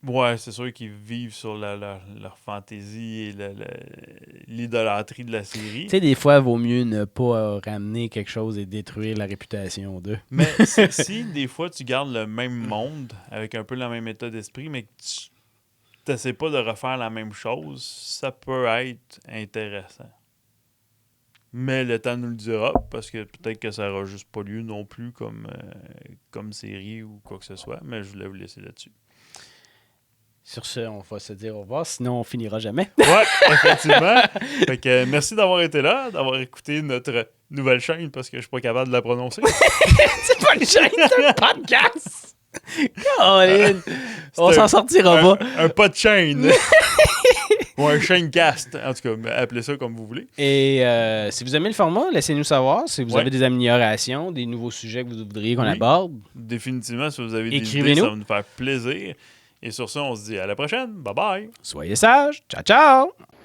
Ouais, c'est sûr qu'ils vivent sur leur fantaisie et l'idolâtrie de la série. Tu sais, des fois, il vaut mieux ne pas ramener quelque chose et détruire la réputation d'eux. Mais si des fois, tu gardes le même monde, avec un peu le même état d'esprit, mais que tu n'essaies pas de refaire la même chose, ça peut être intéressant. Mais le temps nous le dira, parce que peut-être que ça n'aura juste pas lieu non plus comme série ou quoi que ce soit. Mais je voulais vous laisser là-dessus. Sur ce, on va se dire au revoir, sinon on finira jamais. Ouais, effectivement. Fait que, merci d'avoir été là, d'avoir écouté notre nouvelle chaîne, parce que je suis pas capable de la prononcer. C'est pas une chaîne, c'est un podcast! Colin! On s'en sortira pas. Un pas de chaîne. Ou un chaîne-cast. En tout cas, appelez ça comme vous voulez. Et si vous aimez le format, laissez-nous savoir. Si vous avez des améliorations, des nouveaux sujets que vous voudriez qu'on aborde. Définitivement, si vous avez des idées, ça va nous faire plaisir. Et sur ça, on se dit à la prochaine. Bye bye. Soyez sages. Ciao, ciao!